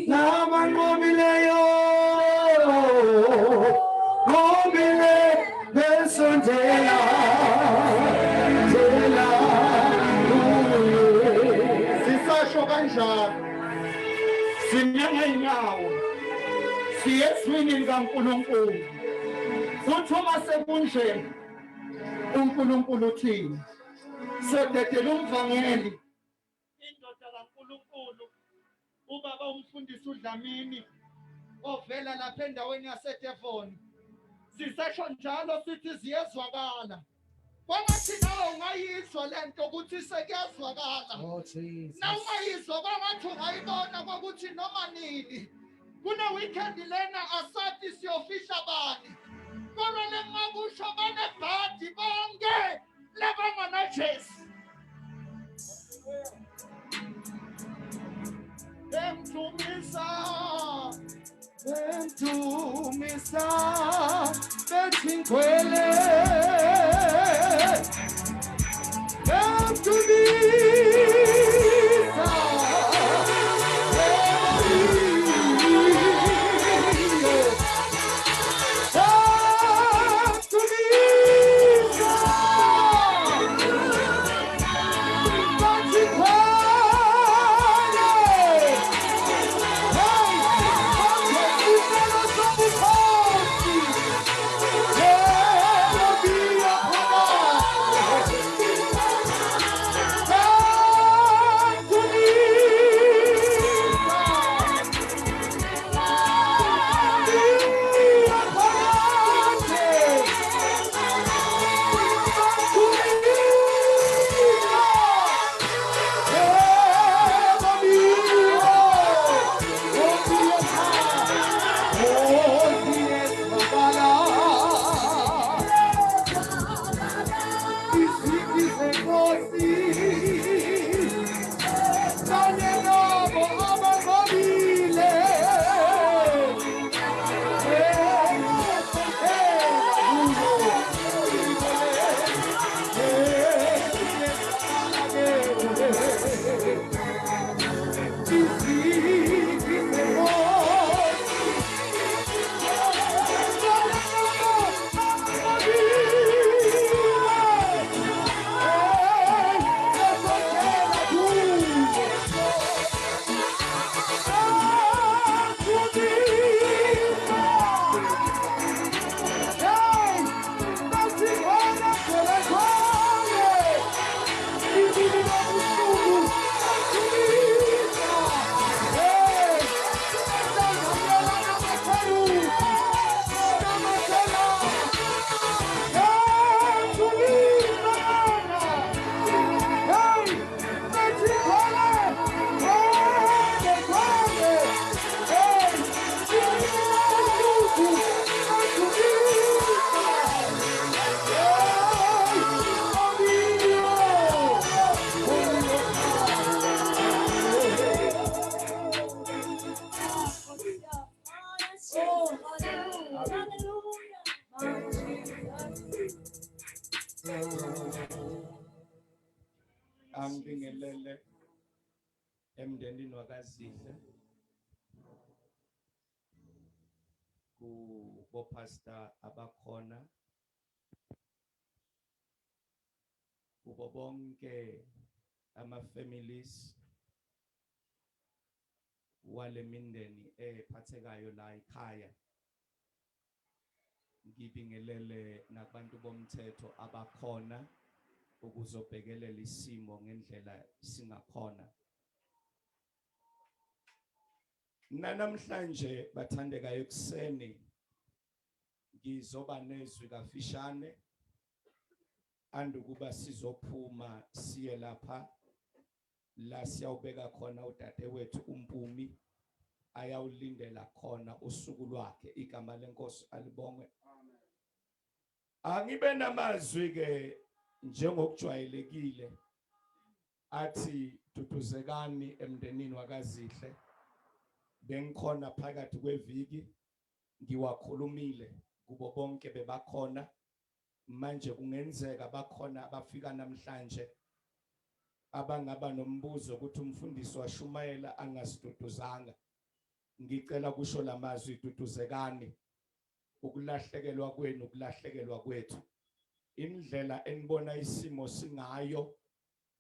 B: Namangobileyo, ngobile besondela, ndela kuye. Sisasho kanjalo, sinyenga inyawo, siye eswini likaNkulunkulu. Futhi uma sekunje, uNkulunkulu uthini? Sodedela umvangeli, indoda kaNkulunkulu, ubaba umfundisi uDlamini ovela lapha endaweni yaseDevon. Sisesho njalo sithi ziyezwakala. Kwangathi nawe ungayizwa lento ukuthi sekuyazwakala.
C: Oh Jesus.
B: Na ungayizwa kwangathi ungayibona kwakuthi noma nini. Kuna weekend lena asathi siyofisha bani. Kodwa lengakusho banebhadi bonke labanganaJesu. Emtumisa, betingwele,
G: Angibingelele emndenini wakaZihle kubo pastor abakhona kubo bonke
I: ama-families wale mindeni ephathekayo la ekhaya. Ngibingelele nabantu bomthetho abakhona ukuzobhekelela isimo ngendlela singakhona. Namhlanje bathandekayo ekseni ngizoba nezwi kafishane andukuba sizophuma siye lapha la siyawubeka khona udadewethu uMpumi ayawulindela khona usuku lwakhe. Igama lenkosi alibongwe. Angibe namazwi ke njengokujwayelekile athi duduzekani emndenini wakaZihle. Bengikhona phakathi kweviki ngiwakhulumile kubo bonke bebakhona. Manje kungenzeka bakhona abafika namhlanje abangaba nombuzo ukuthi umfundisi washumayela angasiduduzanga. Ngicela kusho lamazwi duduzekani. Ukulahlekelwa kwenu ukulahlekelwa kwethu. Indlela enibona isimo singayo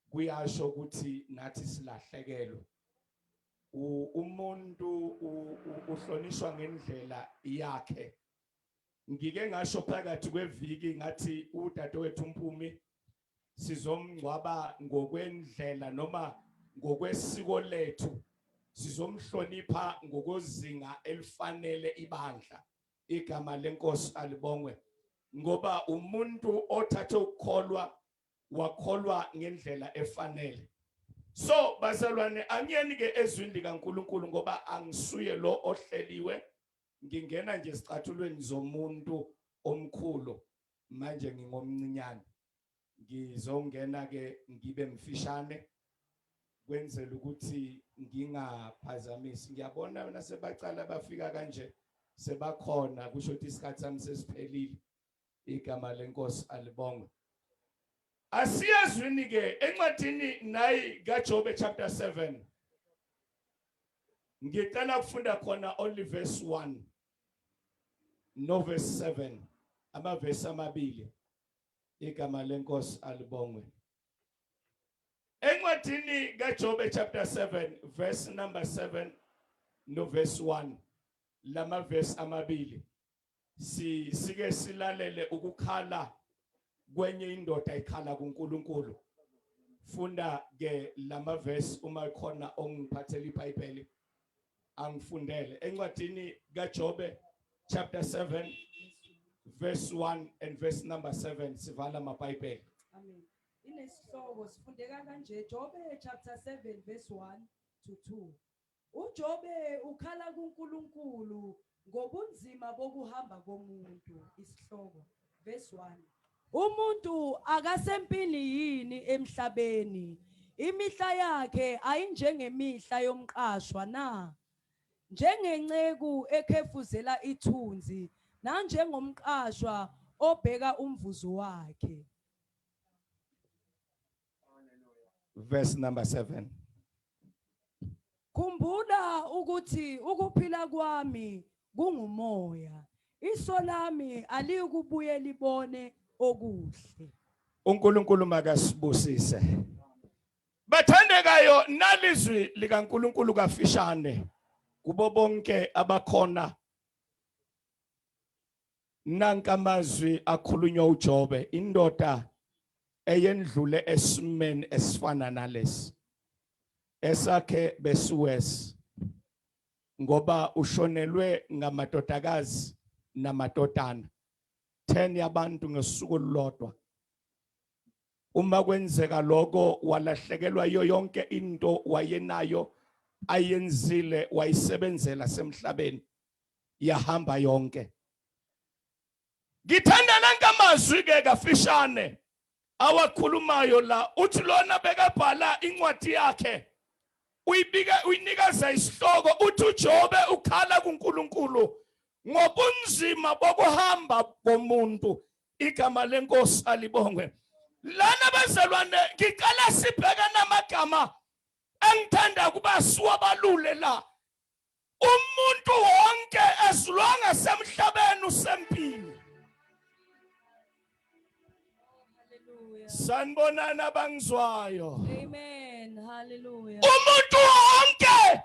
I: kuyasho ukuthi nathi silahlekelwe. Umuntu uhlonishwa ngendlela yakhe. Ngike ngasho phakathi kweviki ngathi udadewethu uMpumi sizomngcwaba ngokwendlela noma ngokwesiko lethu. Sizomhlonipha ngokuzinga elifanele ibandla. Igama lenkosi alibongwe. Ngoba umuntu othathe ukukholwa wakholwa ngendlela efanele. So bazalwane angiyeni ke ezwini likaNkulunkulu ngoba angisuye lo ohleliwe. Ngingena nje sicathulweni zomuntu omkhulu. Manje ngingomncinyane. Ngizongena ke ngibe mfishane kwenzela ukuthi ngingaphazamisi. Ngiyabona nasebacala bafika kanje sebakhona kusho ukuthi isikhathi sami sesiphelile. Igama lenkosi alibongwe. Asiyazwini ke encwadini nayi kaJobe chapter 7. Ngicela kufunda khona only verse 1 no verse 7. Amavesi amabili. Igama lenkosi alibongwe. Encwadini kaJobe chapter 7 verse number 7 no verse 1. Lama verse amabili. Sike silalele ukukhala kwenye indoda ikhala kuNkulunkulu. Funda ke lama verse uma khona ongiphathela iBhayibheli angifundele. Encwadini kaJobe chapter 7 verse 1 and verse number 7 sivala amaBhayibheli.
E: Amen. Inesihloko sifundeka kanje Jobe chapter 7 verse 1 to 2. uJobe ukhala kuNkulunkulu ngobunzima bokuhamba komuntu. Isihloko verse 1. Umuntu akasempini yini emhlabeni? Imihla yakhe ayinjengemihla yomqashwa na? Njengenceku ekhefuzela ithunzi nanjengomqashwa obheka umvuzo wakhe.
I: Verse number 7.
E: Khumbula ukuthi ukuphila kwami kungumoya. Iso lami alikubuye libone okuhle.
I: uNkulunkulu makasibusise. Bathandekayo nalizwi likaNkulunkulu kafishane kubo bonke abakhona. Nanka amazwi akhulunywa uJobe indoda eyendlule esimeni esifana nalesi. Esakhe besuwes ngoba ushonelwe ngamadodakazi namadodana 10 yabantu ngesuku olulodwa. Uma kwenzeka lokho walahlekelwa yonke into wayenayo ayenzile wayisebenzela semhlabeni yahamba yonke. Ngithanda nangamazwi ke kafishane awakhulumayo la uthi lona bekabhala incwadi yakhe uyinika isihloko uthi uJobe ukhala kuNkulunkulu ngobunzima bokuhamba komuntu. Igama lenkosi alibongwe. Lana bazalwane ngicela sibheke namagama engithanda kuba siwabalule la. Umuntu wonke esilonga semhlabeni usempini.
E: Hallelujah.
I: Sanibonana bangizwayo.
E: Amen. Amen. Hallelujah.
I: Umuntu wonke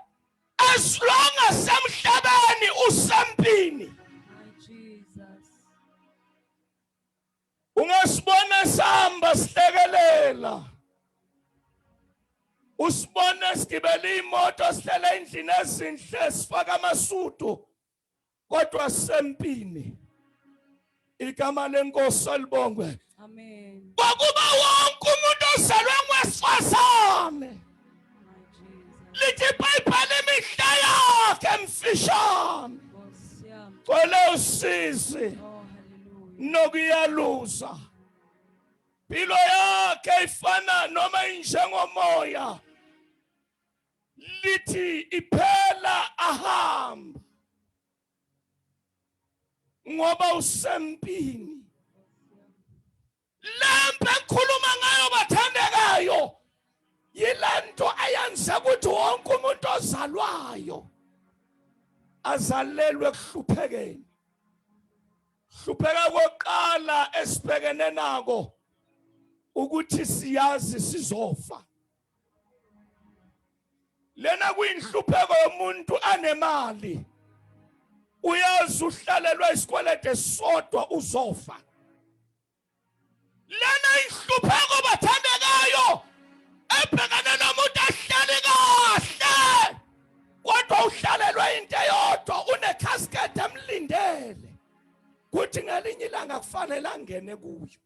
I: as long as emhlabeni usempini.
E: My Jesus.
I: Ungasibona sihamba sihlekelela. Usibona sigibela imoto sihlela endlini ezinhle sifaka amasudu kodwa sempini. Igama lenkosi libongwe.
E: Amen.
I: Kwakuba wonke umuntu ozelwe ngowesifazane.
E: My Jesus.
I: Lithi iBhayibheli imihla yakhe emfishane.
E: Nkosi yami.
I: Cela usizi
E: Oh, hallelujah.
I: nokuyaluza. Impilo yakhe ifana noma injengomoya. Lithi iphela ahamba. Ngoba usempini. Lempe ekhuluma ngayo bathandekayo. Yilanto ayenze ukuthi wonke umuntu ozalwayo azalelwe kuhluphekeni. Hlupheka koqala esibhekene nako ukuthi siyazi sizofa. Lena kuyinhlupheko yomuntu anemali. Uyazi uhlalelwa isikwelede esodwa uzofa. Lena inhlupheko bathandekayo ebhekane nomuntu ahlale kahle kodwa uhlalelwa into eyodwa unecasket emlindele kuthi ngelinye ilanga kufanele angene kuyo.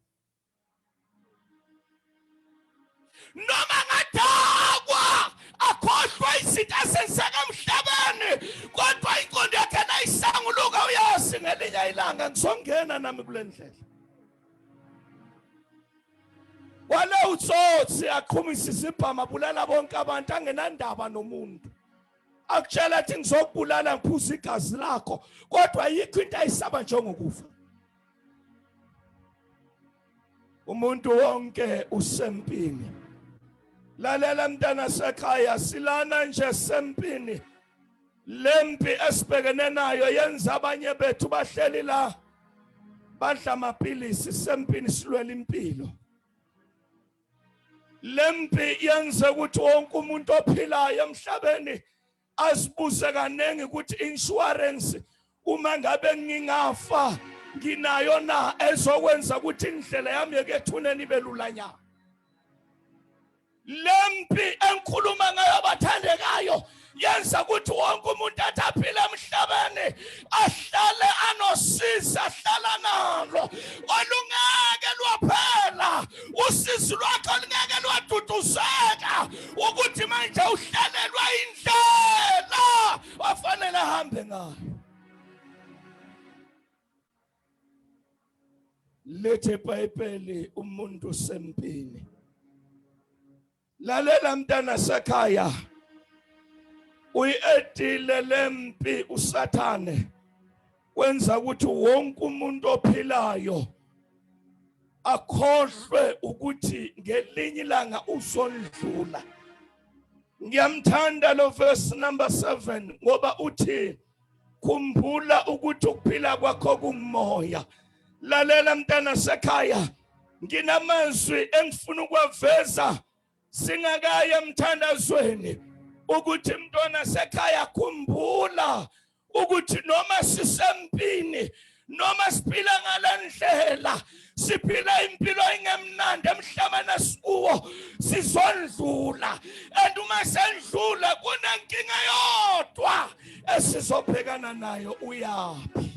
I: Noma ngadakwa akhohlwa izinto asenzeka emhlabeni kodwa inkondo yakhe nayisanguluka uyazi ngelinye ilanga ngizongena nami kule ndlela. Wale utsotsi aqhumisa isibhama bulala bonke abantu angenandaba nomuntu. Akutshela athi ngizokubulala ngiphuza igazi lakho kodwa yikho into ayisaba njengokufa. Umuntu wonke usempini. Lalela mntana sekhaya silana nje sempini. Lempi esibhekene nayo yenza abanye bethu bahleli la badla amapilisi sempini silwela impilo. Lempi yenze ukuthi wonke umuntu ophilayo emhlabeni asibuze kanengi ukuthi insurance uma ngabe ngingafa nginayo na ezokwenza ukuthi indlela yami yekethuneni ibe lulanyana. Lempi enkhuluma ngayo bathandekayo yenza ukuthi wonke umuntu athi aphile emhlabeni ahlale anosiza ahlala nalo olungeke lwaphela usizi lwakho olungeke lwaduduzeka ukuthi manje uhlalelwa indlela afanele ahambe ngayo. Lethe iBhayibheli umuntu sempini. Lalela mntana sekhaya uyedile lempi usathane wenza ukuthi wonke umuntu ophilayo akhohlwe ukuthi ngelinye ilanga uzondlula. Ngiyamthanda lo verse number 7 ngoba uthi khumbula ukuthi ukuphila kwakho kungumoya. Lalela mntana sekhaya nginamazwi engifuna ukwaveza singakaye emthandazweni ukuthi mntwana sekhaya khumbula ukuthi noma sisempini noma siphila ngalendlela siphila impilo engemnandi emhlabeni esikuwo sizondlula and uma sendlula kunenkinga yodwa esizobhekana nayo uyapi.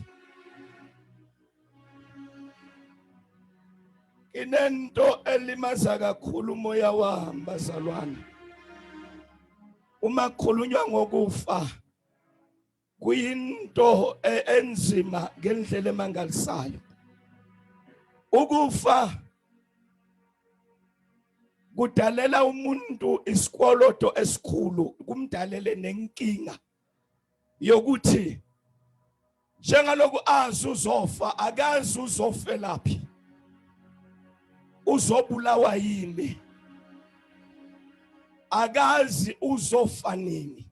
I: Inento elimaza kakhulu umoya wami bazalwane. Uma kukhulunywa ngokufa kuyinto enzima ngendlela emangalisayo. Ukufa kudalela umuntu isikwolodo esikhulu, kumdalele nenkinga yokuthi njengaloku azi uzofa akazi uzofelaphi. Uzobulawa yini akazi uzofa nini.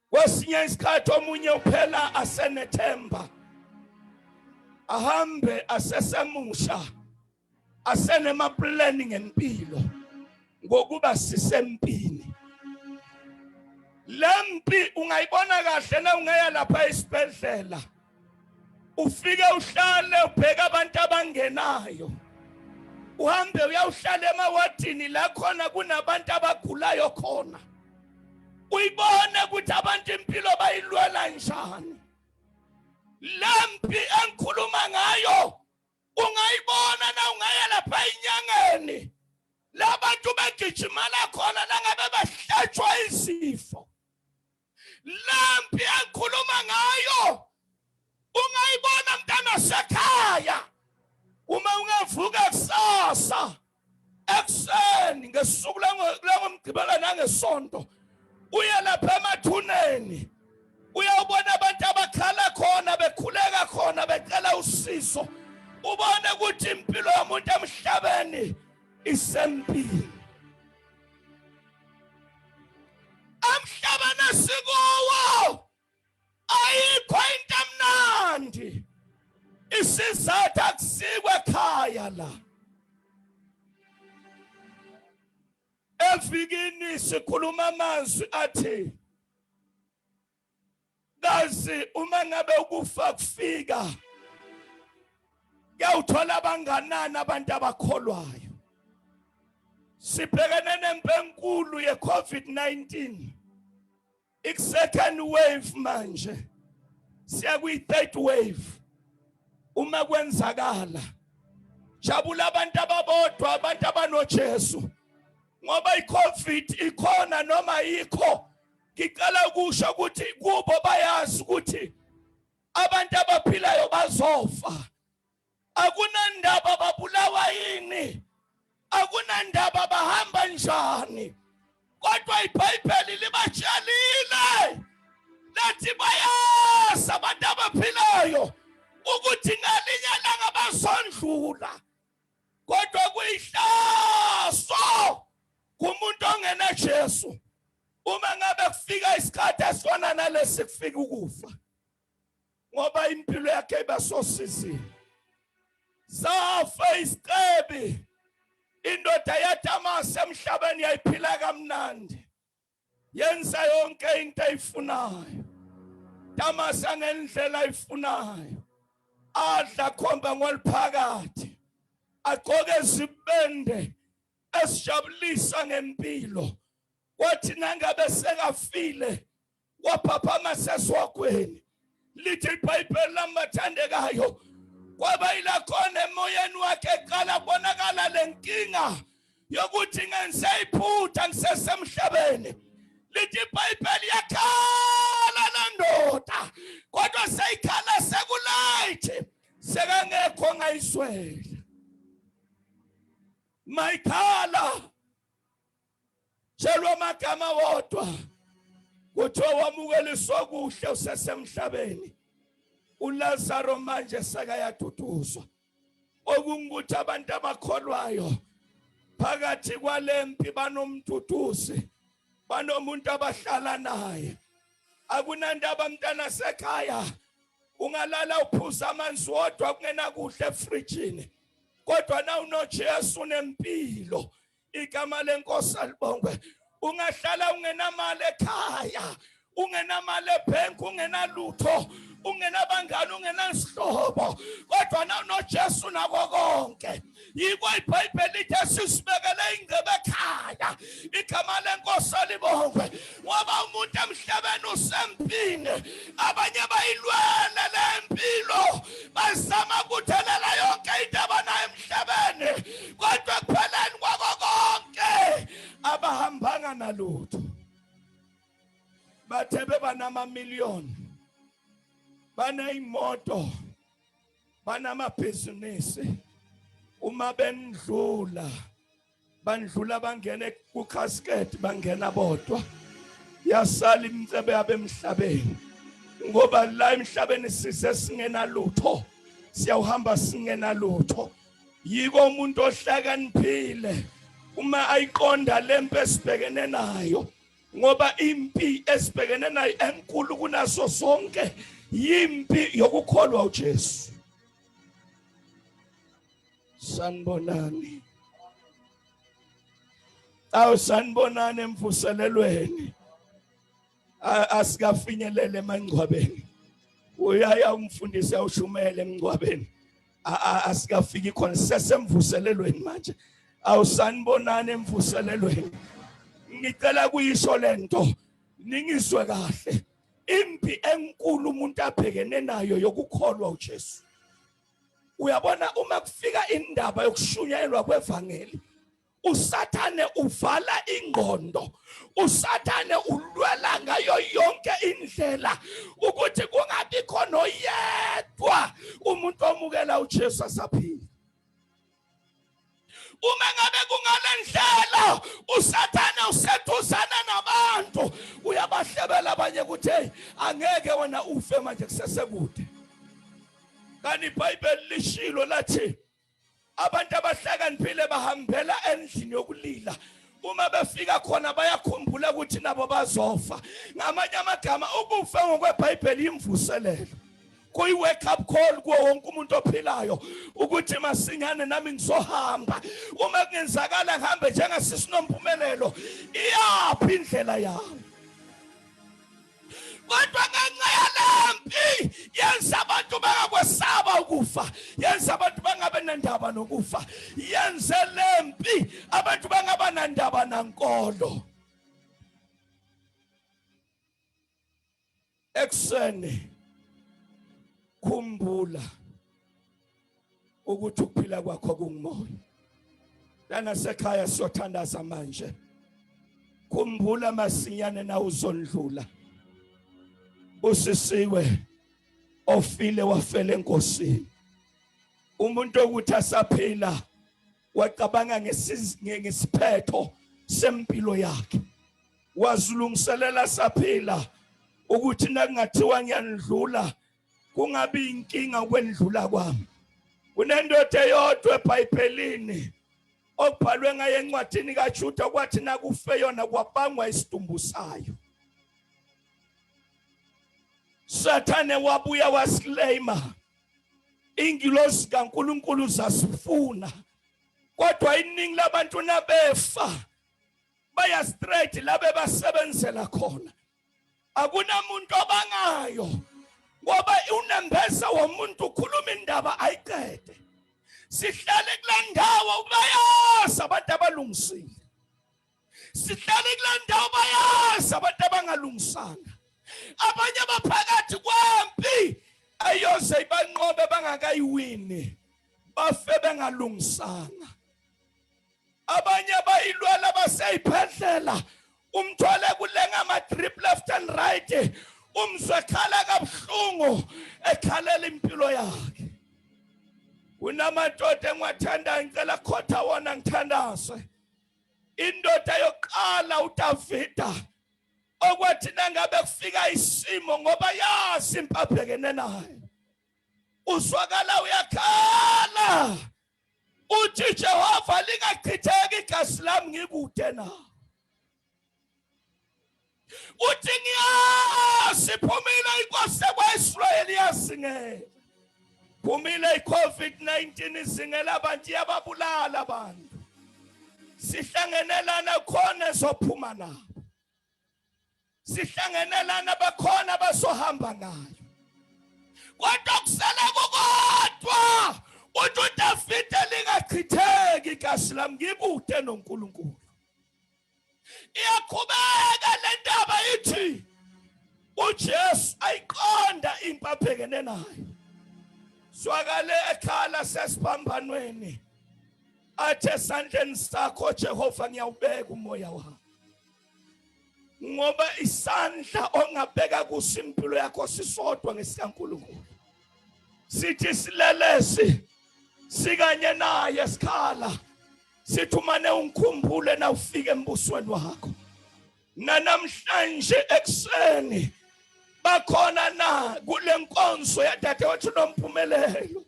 I: Kwesinye isikhathi omunye uphela asenethemba ahambe asesemusha asenema planning ngempilo ngokuba sisempini. Lempi ungayibona kahle na ungeya lapha esibhedlela. Ufike uhlale ubheka abantu abangenayo. Uhambe uyawuhlala emawadini la khona kunabantu abagulayo khona. Uyibone ukuthi abantu impilo bayilwela njani. Lempi engikhuluma ngayo ungayibona na ungaya lapha inyangeni. Labantu begijimala khona langabe bahlatshwa izifo. Lempi engikhuluma ngayo ungayibona mntana sekhaya. Uma ungavuka kusasa ekseni ngesuku langomgqibelo nangesonto uya lapha emathuneni uyabona abantu abakhala khona bekhuleka khona becela usizo. Ubone ukuthi impilo yomuntu emhlabeni isempini. Emhlabeni sikuwo ayikho into emnandi. Isizathu akusikwe ekhaya la. Evikini sikhuluma amazwi athi kazi uma ngabe ukufa kufika kuyawuthola abanganani abantu abakholwayo. Sibhekene nempi enkulu ye-COVID-19. Second wave manje. Siya kwi-third wave. Uma kwenzakala jabula abantu ababodwa abantu abanoJesu. Ngoba i-COVID ikhona noma yikho. Ngicela ukusho ukuthi kubo bayazi ukuthi abantu abaphilayo bazofa. Akunandaba babulawa yini. Akunandaba bahamba njani. Kodwa iBhayibheli libatshalile lathi bayazi abantu abaphilayo ukuthi ngalinye ilanga bazondlula. Kodwa kuyihlaso kumuntu ongena Jesu. Uma ngabe kufika isikhathi esifana nalesi kufika ukufa. Ngoba impilo yakhe ibasosizile. Safa isiqebi. Indoda yaTamasi emhlabeni yayiphila kamnandi. Yenza yonke into ayifunayo. Tamasi angendlela ayifunayo. Adla khomba ngoliphakathi. Agqoke izibende esijabulisa ngempilo. Kwathi nangabe sekafile waphaphama seswakweni. Lithi iBhayibheli lamathandekayo kwaba ila khona emoyeni wakhe eqala bonakala lenkinga yokuthi ngenze iphutha ngisesemhlabeni. Lithi iBhayibheli yakhala landoda kodwa seyikhala sekulayithi sekangekho ngayiswela. Mayikhala Shelwa magama wodwa kuthiwa wamukeliswa kuhle usesemhlabeni. uLazaro manje sekayaduduzwa. Okungukuthi abantu abakholwayo phakathi kwalempi banomduduzi, banomuntu abahlala naye. Akunandaba mntana sekhaya ungalala uphuza amanzi wodwa kungena kuhle efrijini. Kodwa na unoJesu unempilo. Igama lenkosi alibongwe. Ungahlala ungenamali ekhaya, ungenamali ebhenki, ungenalutho, ungenabangani, ungenasihlobo, kodwa na unoJesu nako konke. Yiko iBhayibheli lithi sisibekele ingcebo ekhaya. Igama lenkosi alibongwe. Ngoba umuntu emhlabeni usempini, abanye bayilwele lempilo, bazama ukuthelela yonke into abanayo emhlabeni, kodwa kupheleni kwako konke abahambanga nalutho. Bathe banamamiliyoni, baneyimoto, banamabhizinisi. Uma bendlula bandlula bangene ku casket bangena bodwa. Yasala imitsebe yabe emhlabeni. Ngoba la emhlabeni sise singena lutho, siyawuhamba singena lutho. Yiko umuntu ohlakaniphile uma ayiqonda lempi esibhekene nayo. Ngoba impi esibhekene nayo enkulu kunaso sonke yimpi yokukholwa uJesu. Sanibonani. Awu sanibonani emvuselelweni. Asikafinyelele emangcwabeni. Uyaya umfundisi awushumele emngcwabeni. Asikafiki khona sesemvuselelweni manje. Awusanibonani emvuselelweni. Ngicela kuyisho lento ningizwe kahle. Impi enkulu umuntu abhekene nayo yokukholwa uJesu. Uyabona uma kufika indaba yokushunyayelwa kwevangeli, uSathane uvala ingqondo. uSathane ulwela ngayo yonke indlela ukuthi kungabi khona oyedwa umuntu omukela uJesu asaphila. Uma ngabe kungalendlela uSathane useduzana nabantu, uyabahlebela abanye ukuthi hey angeke wena ufe manje kusesekude. Kanti iBhayibheli lishilo lathi abantu abahlakaniphile bahambela endlini yokulila. Uma befika khona bayakhumbula ukuthi nabo bazofa. Ngamanye amagama ukufa ngokweBhayibheli imvuselelo. Kuyi wake up call kuwo wonke umuntu ophilayo ukuthi masinyane nami ngizohamba. Uma kungenzakala ngihambe njengasisi Nompumelelo, iyaphi indlela yawo? Kodwa ngenxa yalempi yenza abantu bangakwesaba ukufa, yenza abantu bangabe nendaba nokufa, yenze lempi abantu bangaba nendaba nankolo. Eksene khumbula ukuthi ukuphila kwakho kungumoya. Lana sekhaya siyothandaza manje. Khumbula masinyane na uzondlula. Usisiwe ofile wafela enkosini. Umuntu ukuthi asaphila wacabanga ngesiphetho sempilo yakhe. Wazulungiselela saphila ukuthi nakungathiwa ngiyandlula kungabi inkinga ukwendlula kwami. Kunendoda eyodwa eBhayibhelini okubhalwe ngayo encwadini kaJuda kwathi nakufe yona kwabangwa isidumbu sayo. Sathane wabuya wasilema. Ingilosi kaNkulunkulu zasifuna. Kodwa iningi labantu nabefa baya straight labe basebenzela khona. Akunamuntu obangayo. Ngoba unembeza womuntu ukhuluma indaba ayiqede. Sihlale kulandawo bayazi abantu abalungisile. Sihlale kulandawo bayazi abantu abangalungisanga. Abanye baphakathi kwempi ayoze ibanqobe bangakayiwini bafe bengalungisanga. Abanye bayilwela baseyiphendlela umthwale kulenga ama drip left and right umzwekhala kabuhlungu ekhalela impilo yakhe. Kunamadoda engiwathanda ngicela khotha wona ngithandazwe. Indoda yokuqala uDavida okwathi nangabe kufika isimo ngoba yazi impabhekene naye. Uzwakala uyakhala. Uthi Jehova lingachitheki igazi lami ngikude nawe. Uthi ngiyazi phumile inkosi kwaIsrael yasingela. Phumile iCovid-19 izingela abantu yababulala abantu. Sihlangenelana khona ezophuma nabo. Sihlangenelana bakhona basohamba ngayo. Kodwa kusala kokodwa uthi uDavida lingachitheki igazi lami ngikude noNkulunkulu. Iyaqhubeka le ndaba ithi uJesu ayiqonda impabhekene nayo. Swakale ekhala sesiphambanweni. Athe esandleni sakho Jehova ngiyawubeka umoya wami. Ngoba isandla ongabheka kuso impilo yakho sisodwa ngesikaNkulunkulu. Sithi silelesi sikanye naye sikhala. Sithumane ungikhumbule na ufike embusweni wakho. Namhlanje ekseni bakhona na kule nkonzo yadadewethu Nompumelelo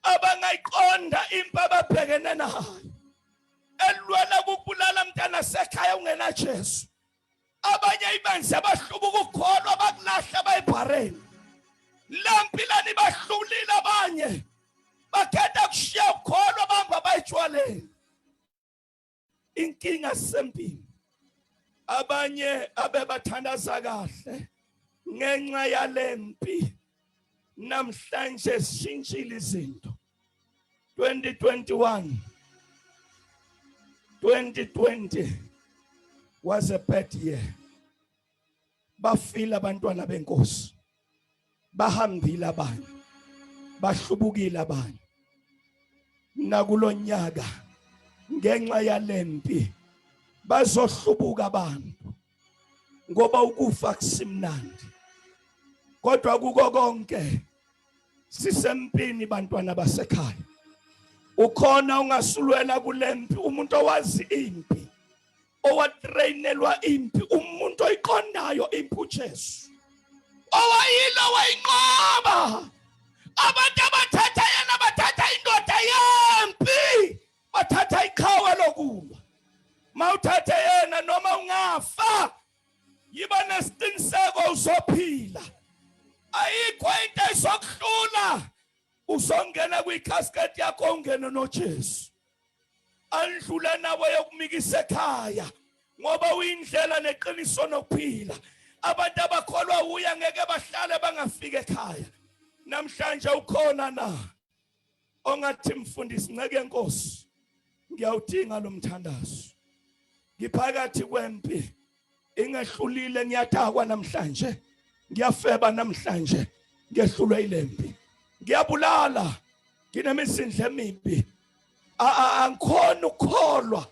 I: abangayiqonda impi ababhekene nayo. Elwela ukubulala mntana sekhaya ungena Jesu. Abanye ibenze abahlubuka ukukholwa bakulahla bayibhareni. Lampilani bahlulile abanye. bakhetha kushiya ukholwa bamba bayitshwaleni. Inkinga sempini abanye abebathandaza kahle ngenxa yalempi namhlanje sishintshile izinto. 2020 was a bad year. Bafila abantwana benkosi, bahambile abanye, bahlubukile abanye. Nakulonyaka ngenxa yalempi bazohlubuka abantu ngoba ukufa kusimnandi. Kodwa kuko konke sisempini bantwana basekhaya. Ukhona ungasulwela kulempi umuntu owazi impi, owatrainelwa impi, umuntu oyiqondayo impi uJesu. Owayilo wayinqoba. Abantu abathatha yena bathatha indoda yempi, bathatha iqhawe lokuba. Mawuthathe yena noma ungafa, yiba nesiqiniseko uzophila. Ayikho into esokuhlula. Uzongena kwi-casket yakho ungene noJesu. Andlula nawe yokumikisa ekhaya ngoba uyindlela neqiniso nokuphila. Abantu abakholwa uya ngeke bahlale bangafika ekhaya. Namhlanje ukhona na ongathi mfundisi nceke enkosi ngiyawudinga lo mthandazo. Ngiphakathi kwempi ingehlulile ngiyatakwa namhlanje. Ngiyafeba namhlanje ngehlulwa ilempi. Ngiyabulala nginemisindle emibi. Angikhona ukukholwa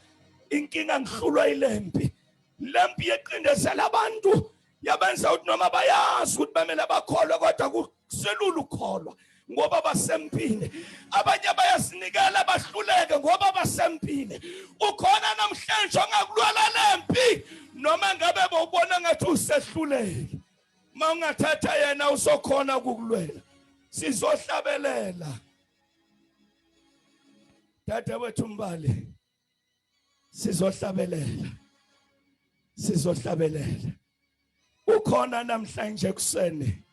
I: inkinga ngihlulwa ilempi. Lempi yeqindezela abantu yabenza ukuthi noma bayazi ukuthi bamele bakholwe kodwa kuselula ukukholwa ngoba basempini. Abanye bayasinikela bahluleke ngoba basempini. Ukhona namhlanje ongakulwela lempi noma ngabe bobona ngathi usehluleke. Mawungathatha yena usokhona ukukulwela. Sizohlabelela. Dadewethu Mbali, sizohlabelela. Sizohlabelela. Ukhona namhlanje kuseni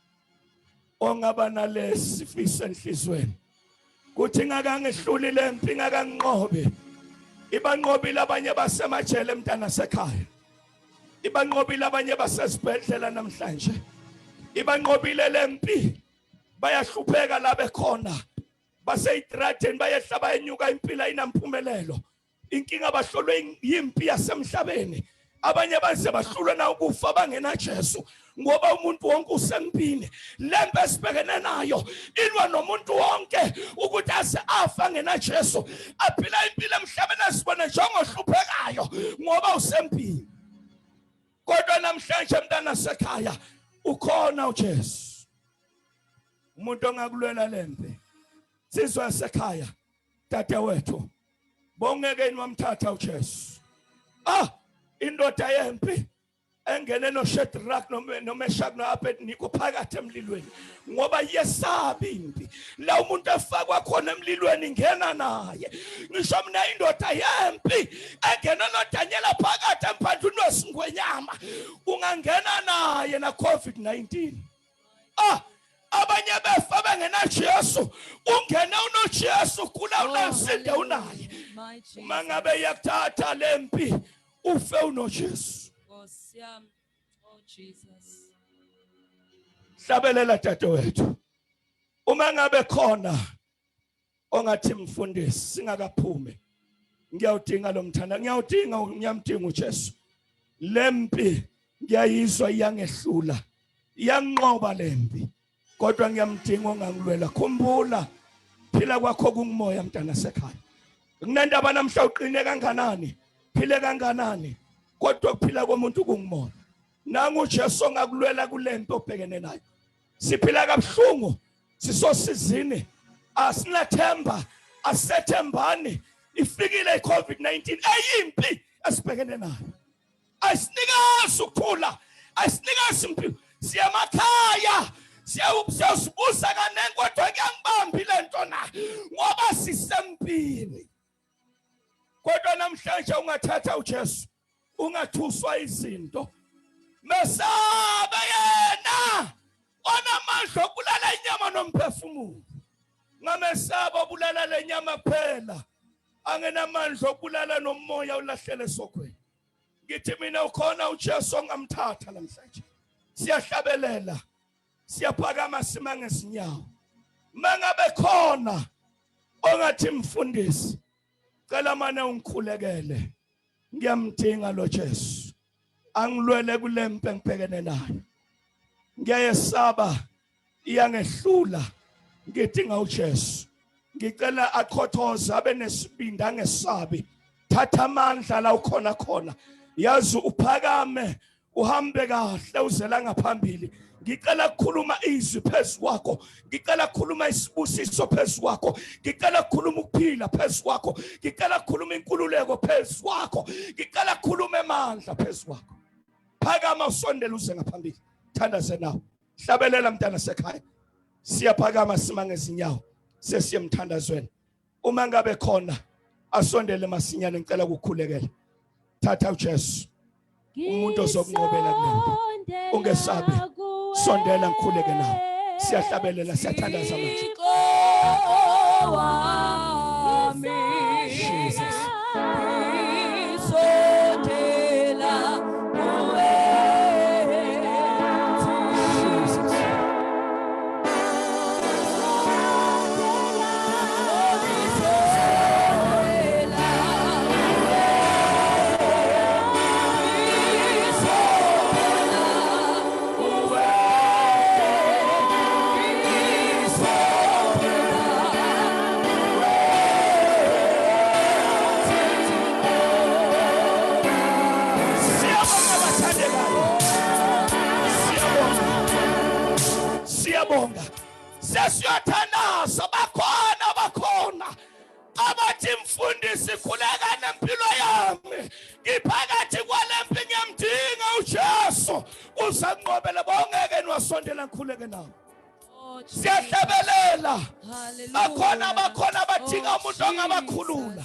I: ongaba nalesifiso enhlizweni kuthi ngakangehluli lempi ngakanqobe. Ibanqobile abanye basemajele emntana sekhaya. Ibanqobile abanye basesibhedlela namhlanje. Ibanqobile lempi bayahlupheka la bekhona. Baseyitradeni bayehlaba enyuka impilo ayinampumelelo. Inkinga bahlolwe yimpi yasemhlabeni. Abanye baze bahlulwe na ukufa bangena Jesu ngoba umuntu wonke usempini. Lembe esibhekene nayo ilwa nomuntu wonke ukuthi ase afa ngena Jesu aphila impilo emhlabeni asibone njengohluphekayo ngoba usempini. Kodwa namhlanje mntana sekhaya ukhona uJesu. Umuntu ongakulwela lembe sizwe sekhaya dadewethu bongeke nwamthatha uJesu. Indoda yempi engene noShadrach noMeshach noAbednego phakathi emlilweni ngoba yesaba impi. La umuntu efakwa khona emlilweni ngena naye. Ngisho mina indoda yempi engene noDaniel phakathi emphandweni wesingwenyama ungangena naye na COVID-19. Abanye befa bengena Jesu ungene unoJesu kula unesinde unaye. Mangabe yakuthatha lempi ufe unoJesu.
E: Oh Jesus.
I: Hlabelela dadewethu. Uma ngabe khona ongathi mfundisi singakaphume. Ngiyawudinga lo mthanda, ngiyamdinga uJesu. Lempi ngiyayizwa iyangehlula. Iyanqoba lempi. Kodwa ngiyamdinga ongangilwela. Khumbula phila kwakho kungumoya mntana sekhaya. Kunendaba namhla uqine kanganani, phile kanganani, kodwa ukuphila komuntu kungumoya. Nangu uJesu ongakulwela kulempi obhekene nayo. Siphila kabuhlungu, sisosizini, asinathemba, asethembani. Ifikile iCovid-19 eyimpi esibhekene nayo. Asinikazi ukuthula, asinikazi impilo. Siyamakhaya, siyasibuza kanene kodwa kuyangibambi lento na ngoba sisempini. Kodwa namhlanje ungathatha uJesu, ungathuswa izinto. Mesabe yena onamandla okulala inyama nomphefumulo. ngamesaba obulala lenyama kuphela angenamandla okubulala nomoya ulahlele sokweni. Ngithi mina ukhona uJesu ongamthatha namhlanje. Siyahlabelela, siyaphakama sima ngezinyawo. Mangabe khona ongathi mfundisi, cela manje ungikhulekele. Ngiyamdinga lo Jesu. Angilwele kulempe ngibhekene nayo. Ngiyayesaba iyangehlula. Ngidinga uJesu. Ngicela aqhothoze abe nesibindi angesabi. Thatha amandla la ukhona khona. Yazi uphakame uhambe kahle uzela ngaphambili. Ngicela ukukhuluma izwi phezu kwakho. Ngicela ukukhuluma isibusiso phezu kwakho. Ngicela ukukhuluma ukuphila phezu kwakho. Ngicela ukukhuluma inkululeko phezu kwakho. Ngicela ukukhuluma amandla phezu kwakho. Phakama usondele uze ngaphambili. Thandaze nawe. Hlabelela mntana sekhaya. Siyaphakama sima ngezinyawo. Sesiyemthandazweni. Uma ngabe khona asondele masinyane ngicela ukukhulekela. Thatha uJesu. Umuntu ozokunqobela kulempi. Ungesabi. Sondela ngikhuleke nawe. Siyahlabelela siyathandaza manje. Jesus. Sesiyothandaza bakhona abathi mfundisi khuleka nempilo yami ngiphakathi kwalempi ngiyamdinga uJesu uzanqobela bongeke niwasondela ngikhuleke nawe. Siyahlabelela bakhona abadinga umuntu ongabakhulula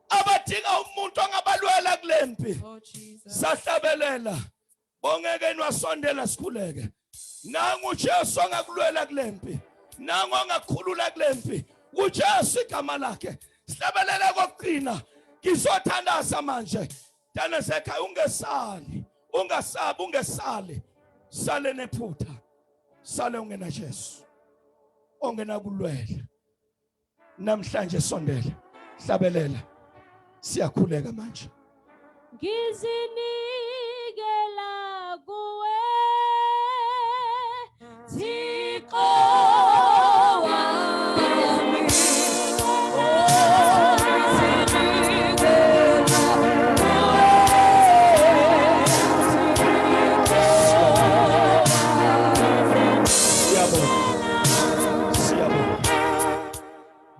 I: abadinga umuntu ongabalwela kulempi. Sahlabelela bongeke niwasondela sikhuleke. Nangu uJesu ongakulwela kulempi. Nangu ongakhulula kulempi. uJesu igama lakhe. Sihlabelela kokuqina. Ngizothandaza manje. Dana sekhaya ungesali. Ungasabi ungesali. Sale nephutha. Sale ungena Jesu. Ongena kulwela. Namhlanje sondela. Hlabelela. Siyakhuleka manje.
F: Ngizinikela kuwe Thixo wami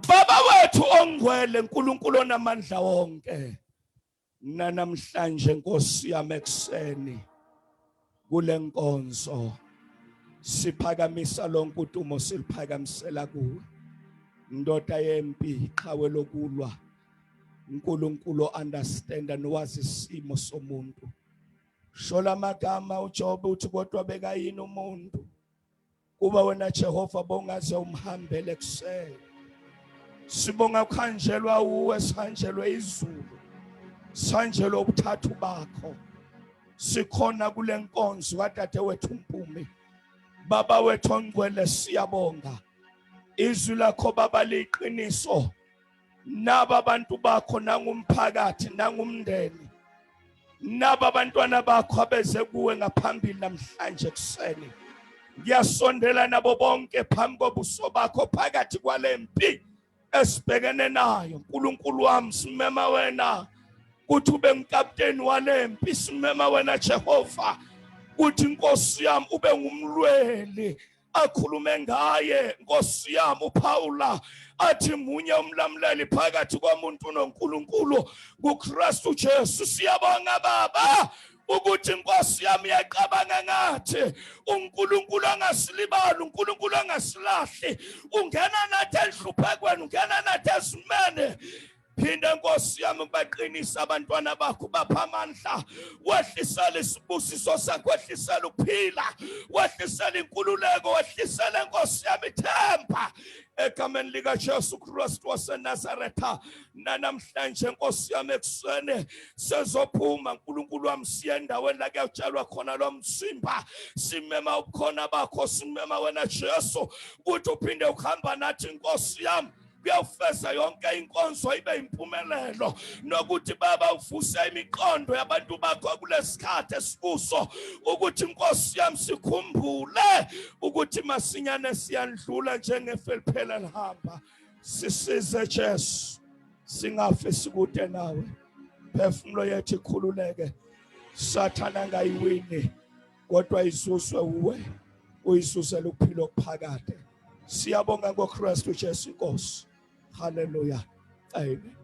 I: Baba wethu ongcwele uNkulunkulu onamandla wonke. Namhlanje Nkosi yami ekseni kule nkonzo siphakamisa lonke udumo siliphakamisela kuwe. Ndoda yempi iqhawe lokulwa. uNkulunkulu understanda nowazi isimo somuntu. Shola amagama uJobe uthi kodwa beka yini umuntu kuba wena Jehova bongaze umhambele ekseni. Sibonga ukhanjelwa uwe sihanjelwe izulu. Sanjelo ubuthathu bakho sikhona kule nkonzo kadade wethu Mpumi. Baba wethu ongcwele siyabonga izwi lakho baba liqiniso. Naba abantu bakho nangumphakathi nangumndeni naba abantwana bakho abeze kuwe ngaphambili namhlanje kuseni. Ngiyasondela nabo bonke phambi kobuso bakho phakathi kwalempi esibhekene nayo. uNkulunkulu wami simema wena uthi ube ngikapteni walempi. Simema wena Jehova uthi Nkosi yami ube ngumlweli. Akhulume ngaye Nkosi yami uPaula athi munye umlamleli phakathi komuntu noNkulunkulu kuKristu Jesu. Siyabonga baba ukuthi Nkosi yami yaqabanga ngathi uNkulunkulu angasilibali, uNkulunkulu angasilahli. Ungena nathi enhluphekweni, ungena nathi ezimene. Phinda Nkosi yami kubaqinisa abantwana bakho bapha amandla. Wehlisela isibusiso sakho, wehlisela ukuphila, wehlisela inkululeko, wehlisela Nkosi yami ithemba. Egameni lika Jesu Kristu waseNazaretha, namhlanje Nkosi yami ekuseni sezophuma uNkulunkulu wami siya endaweni la kuyatshalwa khona lo msimba. Simema ubukhona bakho, simema wena Jesu ukuthi uphinde ukuhamba nathi Nkosi yami. Kuyawufeza yonke inkonzo ibe impumelelo, nokuthi Baba uvuse imiqondo yabantu bakho kulesikhathi esibuso, ukuthi Nkosi yami sikhumbule ukuthi masinyane siyandlula njengefe liphela lihamba. Sisize Jesu, singafe sikude nawe. Phefumulo yethu ikhululeke, Sathana ngayiwini, kodwa izuzwe uwe, uyizuzela ukuphila okuphakade. Siyabonga ngoKristu Jesu Inkosi. Hallelujah. Amen.